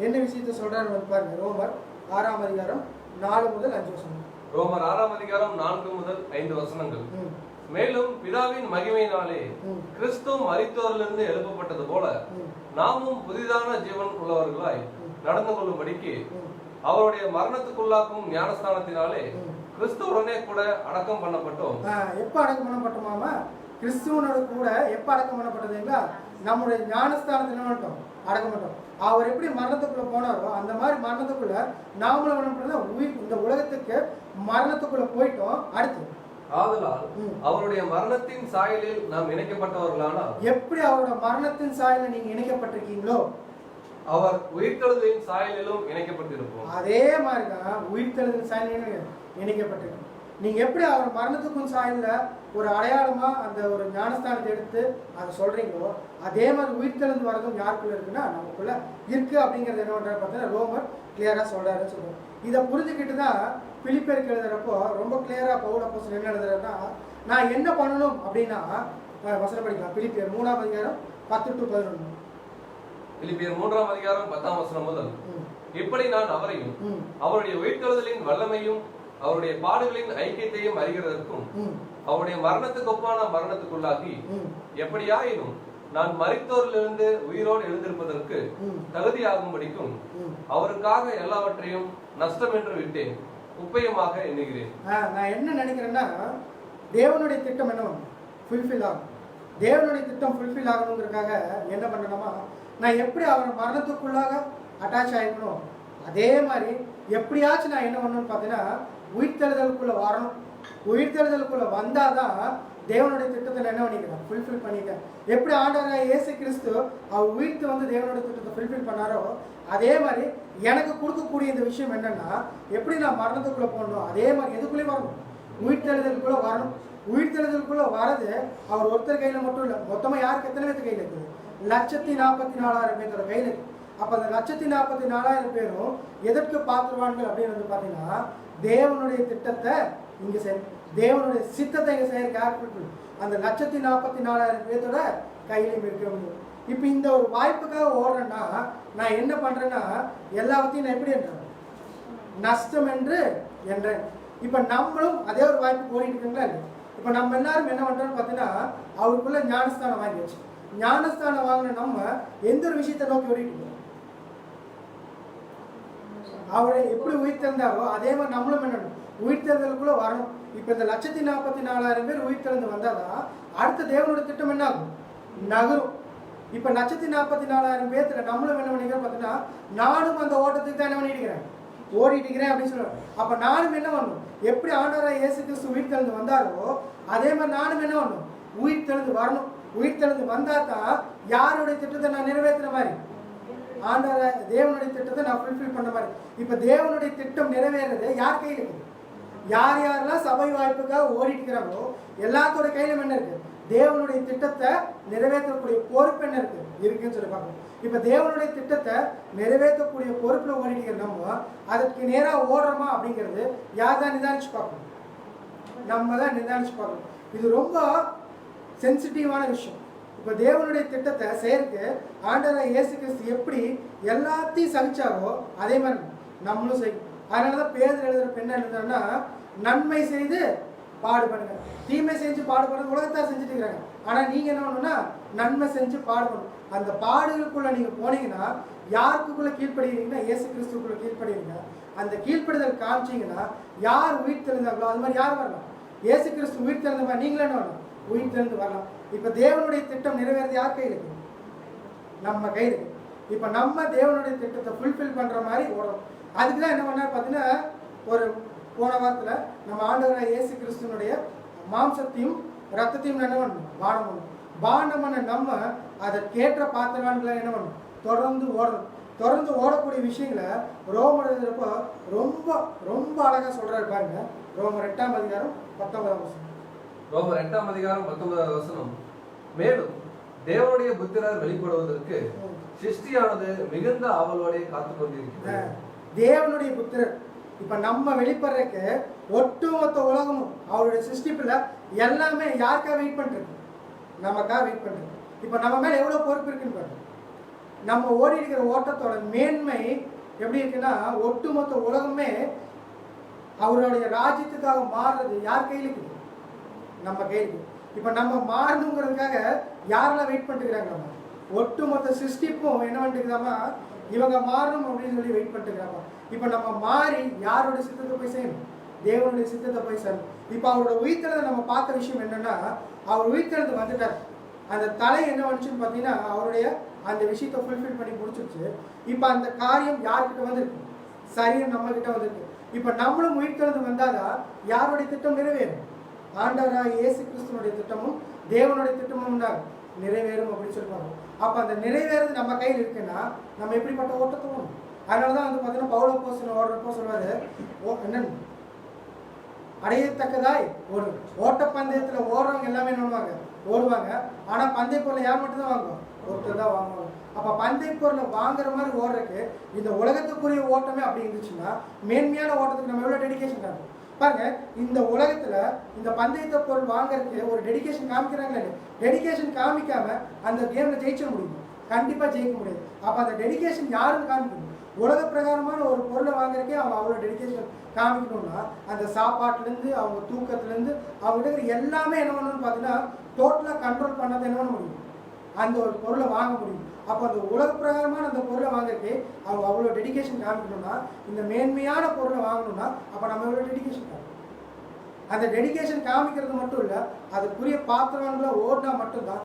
என்ன விஷயத்த சொல்றாரு பாருங்க. ரோமர் 6ஆம் அதிகாரம் 4 முதல் 5 வசனம். ரோமர் 6ஆம் அதிகாரம் 4 முதல் 5 வசனங்கள். மேலும் பிதாவின் மகிமையினாலே கிறிஸ்து மரித்தோரிலிருந்து எழுப்பப்பட்டது போல நாமும் புதிதான ஜீவன் உள்ளவர்களாய் நடந்து கொள்ளும்படிக்கு அவருடைய மரணத்துக்குள்ளாக்கும் ஞானஸ்தானத்தினாலே கிறிஸ்துவுடனே கூட அடக்கம் பண்ணப்பட்டோம். எப்ப அடக்கம் பண்ணப்பட்டோமாமா? கிறிஸ்துவனோட கூட எப்ப அடக்கம் பண்ணப்பட்டதுங்களா? நம்முடைய ஞானஸ்தானத்தில் அடக்கம் பண்ணோம். அவர் எப்படி மரணத்துக்குள்ள போனாரோ அந்த மாதிரி மரணத்துக்குள்ள நாமளும் என்ன பண்ணோம்? உயிர் இந்த உலகத்துக்கு மரணத்துக்குள்ள போயிட்டோம். அடுத்து ஆதலால் அவருடைய மரணத்தின் சாயலில் நாம் இணைக்கப்பட்டவர்களானால் எப்படி அவரோட மரணத்தின் சாயலில் நீங்க இணைக்கப்பட்டிருக்கீங்களோ அவர் உயிர்த்தெழுதலின் சாயலிலும் இணைக்கப்பட்டிருப்போம். அதே மாதிரிதான் உயிர்த்தெழுதலின் சாயலில் இணைக்கப்பட்டிருக்கோம். நீங்க எப்படி அவர் மரணத்துக்கும் சாயல்ல ஒரு அடையாளமா அந்த ஒரு ஞானஸ்தானத்தை எடுத்து அதை சொல்றீங்களோ அதே மாதிரி உயிர்த்தெழுந்து வரதும் யாருக்குள்ள இருக்குன்னா நமக்குள்ள இருக்கு அப்படிங்கிறது என்ன பண்றாரு பார்த்தீங்கன்னா ரோமர் கிளியரா சொல்றாருன்னு சொல்லுவோம். இதை புரிஞ்சுக்கிட்டு தான் பிலிப்பியருக்கு எழுதுறப்போ ரொம்ப கிளியரா பவுல் அப்போஸ்தலன் என்ன எழுதுறாருன்னா, நான் என்ன பண்ணணும் அப்படின்னா வசனம் படிக்கலாம். பிலிப்பியர் 3ஆம் அதிகாரம் 10 to 11. பிலிப்பியர் 3ஆம் அதிகாரம் 10ஆம் வசனம் முதல், இப்படி நான் அவரையும் அவருடைய உயிர்த்தெழுதலின் வல்லமையும் அவருடைய பாடுகளின் ஐக்கியத்தையும் அறிகிறதற்கும் அவருடைய மரணத்துக்கு ஒப்பான மரணத்துக்குள்ளாகி எப்படியாயினும் நான் மரித்தோரிலிருந்து உயிரோடு எழுந்திருப்பதற்கு தகுதியாகும்படிக்கும் அவருக்காக எல்லாவற்றையும் நஷ்டம் என்று விட்டேன், உப்பயமாக எண்ணுகிறேன். நான் என்ன நினைக்கிறேன்னா, தேவனுடைய திட்டம் என்ன ஃபுல்ஃபில் ஆகும். தேவனுடைய திட்டம் ஃபுல்ஃபில் ஆகணுங்கிறதுக்காக என்ன பண்ணணுமா, நான் எப்படி அவர் மரணத்துக்குள்ளாக அட்டாச் ஆகிக்கணும் அதே மாதிரி எப்படியாச்சும் நான் என்ன பண்ணணும்னு பார்த்தீங்கன்னா உயிர்த்தெழுதலுக்குள்ள வரணும். உயிர்த்தெழுதலுக்குள்ள வந்தாதான் தேவனுடைய திட்டத்தை என்ன பண்ணிக்கிறேன் ஃபுல்ஃபில் பண்ணிட்டேன். எப்படி ஆண்டவராகிய இயேசு கிறிஸ்து அவர் உயிர்த்து வந்து தேவனுடைய திட்டத்தை ஃபுல்ஃபில் பண்ணாரோ அதே மாதிரி எனக்கு கொடுக்கக்கூடிய இந்த விஷயம் என்னன்னா, எப்படி நான் மரணத்துக்குள்ள போகணும் அதே மாதிரி எதுக்குள்ளே வரணும், உயிர்த்தெழுதலுக்குள்ள வரணும். உயிர்த்தெழுதலுக்குள்ள வரது அவர் ஒருத்தர் கையில மட்டும் இல்லை, மொத்தமா யாருக்கு எத்தனை பேருக்கு கையில் இருக்குது? 1,44,000 பேரோட கையில் இருக்கு. அப்ப அந்த 1,44,000 பேரும் எதற்கு பாத்துருவான்கள் அப்படின்னு வந்து பாத்தீங்கன்னா தேவனுடைய திட்டத்தை இங்க தேவனுடைய சித்தத்தை இங்க செய்யறதுக்கு அந்த 1,44,000 பேரோட கையிலையும் இருக்க. இப்ப இந்த ஒரு வாய்ப்புக்காக ஓடுறேன்னா நான் என்ன பண்றேன்னா எல்லாத்தையும் நான் எப்படி என்றேன் நஷ்டம் என்று என்றேன். இப்ப நம்மளும் அதே ஒரு வாய்ப்பு ஓடிட்டு இருக்குங்களா இல்லை? இப்ப நம்ம எல்லாரும் என்ன பண்றோம்னு பாத்தீங்கன்னா அவருக்குள்ள ஞானஸ்தானம் வாங்கி வச்சு ஞானஸ்தானம் வாங்கின நம்ம எந்த ஒரு விஷயத்தை நோக்கி ஓடிட்டு இருக்கோம்? அவரை எப்படி உயிர்த்தெழுந்தாரோ அதே மாதிரி நம்மளும் என்ன உயிர்த்தெழுதலுக்குள்ள வரணும். இப்ப இந்த 1,44,000 பேர் உயிர்த்தெழுந்து வந்தாதான் அடுத்த தேவனுடைய திட்டம் என்ன ஆகும், நகரும். இப்ப 1,44,000 பேர்த்துல நம்மளும் என்ன பண்ணிக்கிறோம் பார்த்தீங்கன்னா நானும் அந்த ஓட்டத்துக்கு தான் என்ன பண்ணிட்டு ஓடிட்டு இருக்கிறேன் அப்படின்னு சொல்லுவேன். அப்ப நானும் என்ன பண்ணணும், எப்படி ஆண்டவராகிய இயேசு கிறிஸ்து உயிர்த்தெழுந்து வந்தாரோ அதே மாதிரி நானும் என்ன பண்ணணும், உயிர்த்தெழுந்து வரணும். உயிர்த்தெழுந்து வந்தா தான் யாருடைய திட்டத்தை நான் நிறைவேற்றுற மாதிரி, ஆண்டவர் தேவனுடைய திட்டத்தை நான் ஃபுல்ஃபில் பண்ண மாதிரி. இப்போ தேவனுடைய திட்டம் நிறைவேறது யார் கையில் இருக்குது? யார் யாரெல்லாம் சபை வாய்ப்புக்காக ஓடிட்டு இருக்கிறாங்களோ எல்லாத்தோட கையிலும் என்ன இருக்கு? தேவனுடைய திட்டத்தை நிறைவேற்றக்கூடிய பொறுப்பு என்ன இருக்குன்னு சொல்லி பார்க்கணும். இப்போ தேவனுடைய திட்டத்தை நிறைவேற்றக்கூடிய பொறுப்பில் ஓடிட்டு நம்ம அதற்கு நேராக ஓடுறோமா அப்படிங்கிறது யார் தான் நிதானிச்சு பார்க்கணும்? நம்ம தான் நிதானிச்சு பார்க்கணும். இது ரொம்ப சென்சிட்டிவான விஷயம். இப்போ தேவனுடைய திட்டத்தை செய்யறதுக்கு ஆண்டவர் இயேசு கிறிஸ்து எப்படி எல்லாத்தையும் சகிச்சாரோ அதே மாதிரி நம்மளும் செய்யணும். அதனால தான் பேதுரு எழுதுகிற பெண்ணை எழுதுனா, நன்மை செய்து பாடுபடுங்க, தீமை செஞ்சு பாடுபடுறது உலகத்தான் செஞ்சுட்டு இருக்கிறாங்க. ஆனால் நீங்கள் என்ன பண்ணணும்னா நன்மை செஞ்சு பாடுபடணும். அந்த பாடுகளுக்குள்ளே நீங்கள் போனீங்கன்னா யாருக்குள்ளே கீழ்ப்படுகிறீங்கன்னா இயேசு கிறிஸ்துக்குள்ளே கீழ்ப்படுகிறீங்க. அந்த கீழ்ப்படுதல் காமிச்சிங்கன்னா யார் உயிர் தெரிந்தாங்களோ அது மாதிரி யார் வரலாம்? இயேசு கிறிஸ்து உயிர் தெரிந்த மாதிரி நீங்களே என்ன வரலாம்? உயிர் தெரிந்து வரலாம். இப்போ தேவனுடைய திட்டம் நிறைவேறது யார் கையில் இருக்கு? நம்ம கையில் இருக்கு. இப்போ நம்ம தேவனுடைய திட்டத்தை ஃபுல்ஃபில் பண்ணுற மாதிரி ஓடும். அதுக்கு தான் என்ன பண்ணார் பார்த்தீங்கன்னா, ஒரு போன வாரத்தில் நம்ம ஆண்டவராக இயேசு கிறிஸ்துவனுடைய மாம்சத்தையும் ரத்தத்தையும் என்ன பண்ணணும்? பானம் பண்ணணும். பானம் பண்ண நம்ம அதை கேட்ட பாத்திரங்களை என்ன பண்ணணும்? தொடர்ந்து ஓடணும். தொடர்ந்து ஓடக்கூடிய விஷயங்களை ரோமர் எழுதுறப்போ ரொம்ப ரொம்ப அழகாக சொல்கிறாரு பாருங்க. ரோமர் 8ஆம் அதிகாரம் 19ஆம் வசனம். ரோமர் 8ஆம் அதிகாரம் 19ஆம் வசனம். மேலும் தேவனுடைய புத்திரர் வெளிப்படுவதற்கு சிருஷ்டியானது மிகுந்த ஆவலோட காத்து கொண்டிருக்கிறது. தேவனுடைய புத்திரர் இப்ப நம்ம வெளிப்படுறதுக்கு ஒட்டுமொத்த உலகமும் அவருடைய சிருஷ்டிப்புல எல்லாமே யாருக்கா வெயிட் பண்றது? நமக்கா வெயிட் பண்றது. இப்ப நம்ம மேல எவ்வளவு பொறுப்பு இருக்குன்னு பாருங்க. நம்ம ஓடி இருக்கிற ஓட்டத்தோட மேன்மை எப்படி இருக்குன்னா, ஒட்டுமொத்த உலகமே அவருடைய ராஜ்யத்துக்காக மாறுறது யார் கையில் இருக்குது? நம்ம கையில். இப்ப நம்ம மாறணுங்கிறதுக்காக யாரெல்லாம் வெயிட் பண்ணிட்டுக்கிறாங்க? நம்ம ஒட்டுமொத்த சிருஷ்டிப்பும் என்ன பண்ணிட்டுக்கிறாமா, இவங்க மாறணும் அப்படின்னு சொல்லி வெயிட் பண்ணிட்டுக்கிறாங்க. இப்ப நம்ம மாறி யாரோட சித்தத்தை போய் செய்யணும்? தேவனுடைய சித்தத்தை போய் செய்யணும். இப்ப அவரோட உயிர்த்தெழுத நம்ம பார்த்த விஷயம் என்னன்னா, அவர் உயிர்த்தெழுந்து வந்துட்டார். அந்த தலை என்ன வந்துச்சுன்னு பார்த்தீங்கன்னா, அவருடைய அந்த விஷயத்தை ஃபுல்ஃபில் பண்ணி முடிச்சிருச்சு. இப்போ அந்த காரியம் யார்கிட்ட வந்திருக்கு? சரீரம் நம்ம கிட்ட வந்திருக்கு. இப்போ நம்மளும் உயிர்த்தெழுந்து வந்தாதான் யாருடைய திட்டம் நிறைவேறும்? ஆண்டவராக இயேசு கிறிஸ்துவனுடைய திட்டமும் தேவனுடைய திட்டமும் நிறைவேறும் அப்படின்னு சொல்லுவாங்க. அப்போ அந்த நிறைவேறது நம்ம கையில் இருக்குன்னா நம்ம எப்படிப்பட்ட ஓட்டத்தை ஓடணும்? அதனால தான் வந்து பார்த்தீங்கன்னா பவுல் அப்போஸ்தலன் ஓடுறப்போ சொல்வாரு, என்ன அடையத்தக்கதாய் ஒரு ஓட்டப்பந்தயத்தில் ஓடுறவங்க எல்லாமே என்ன பண்ணுவாங்க? ஓடுவாங்க. ஆனால் பந்தய பொருளை யார் மட்டும்தான் வாங்குவோம்? ஒருத்தர் தான் வாங்குவாங்க. அப்போ பந்தய பொருளை வாங்குற மாதிரி ஓடுறதுக்கு இந்த உலகத்துக்குரிய ஓட்டமே அப்படி இருந்துச்சுன்னா மேன்மையான ஓட்டத்துக்கு நம்ம எவ்வளோ டெடிகேஷன் காணும் பாருங்க. இந்த உலகத்தில் இந்த பந்தயத்தை பொருள் வாங்குறதுக்கு ஒரு டெடிகேஷன் காமிக்கிறாங்களே, டெடிகேஷன் காமிக்காம அந்த கேமில் ஜெயிச்சிட முடியும்? கண்டிப்பாக ஜெயிக்க முடியாது. அப்போ அந்த டெடிகேஷன் யாருன்னு காமிக்கணும்? உலக பிரகாரமான ஒரு பொருளை வாங்குறதுக்கே அவங்க அவ்வளோ டெடிகேஷன் காமிக்கணும்னா அந்த சாப்பாட்டுலேருந்து அவங்க தூக்கத்துலேருந்து அவங்க இருக்கிற எல்லாமே என்ன பண்ணணும்னு பார்த்தீங்கன்னா டோட்டலாக கண்ட்ரோல் பண்ணதை என்ன பண்ண முடியும்? அந்த ஒரு பொருளை வாங்க முடியும். அப்போ அந்த உலக பிரகாரமான அந்த பொருளை வாங்குறதுக்கு அவங்க அவ்வளோ டெடிகேஷன் காமிக்கணும்னா, இந்த மேன்மையான பொருளை வாங்கணும்னா அப்போ நம்ம எவ்வளோ டெடிகேஷன் காமிக்கணும்? அந்த டெடிகேஷன் காமிக்கிறது மட்டும் இல்லை, அதுக்குரிய பாத்திரங்களை ஓடினா மட்டும்தான்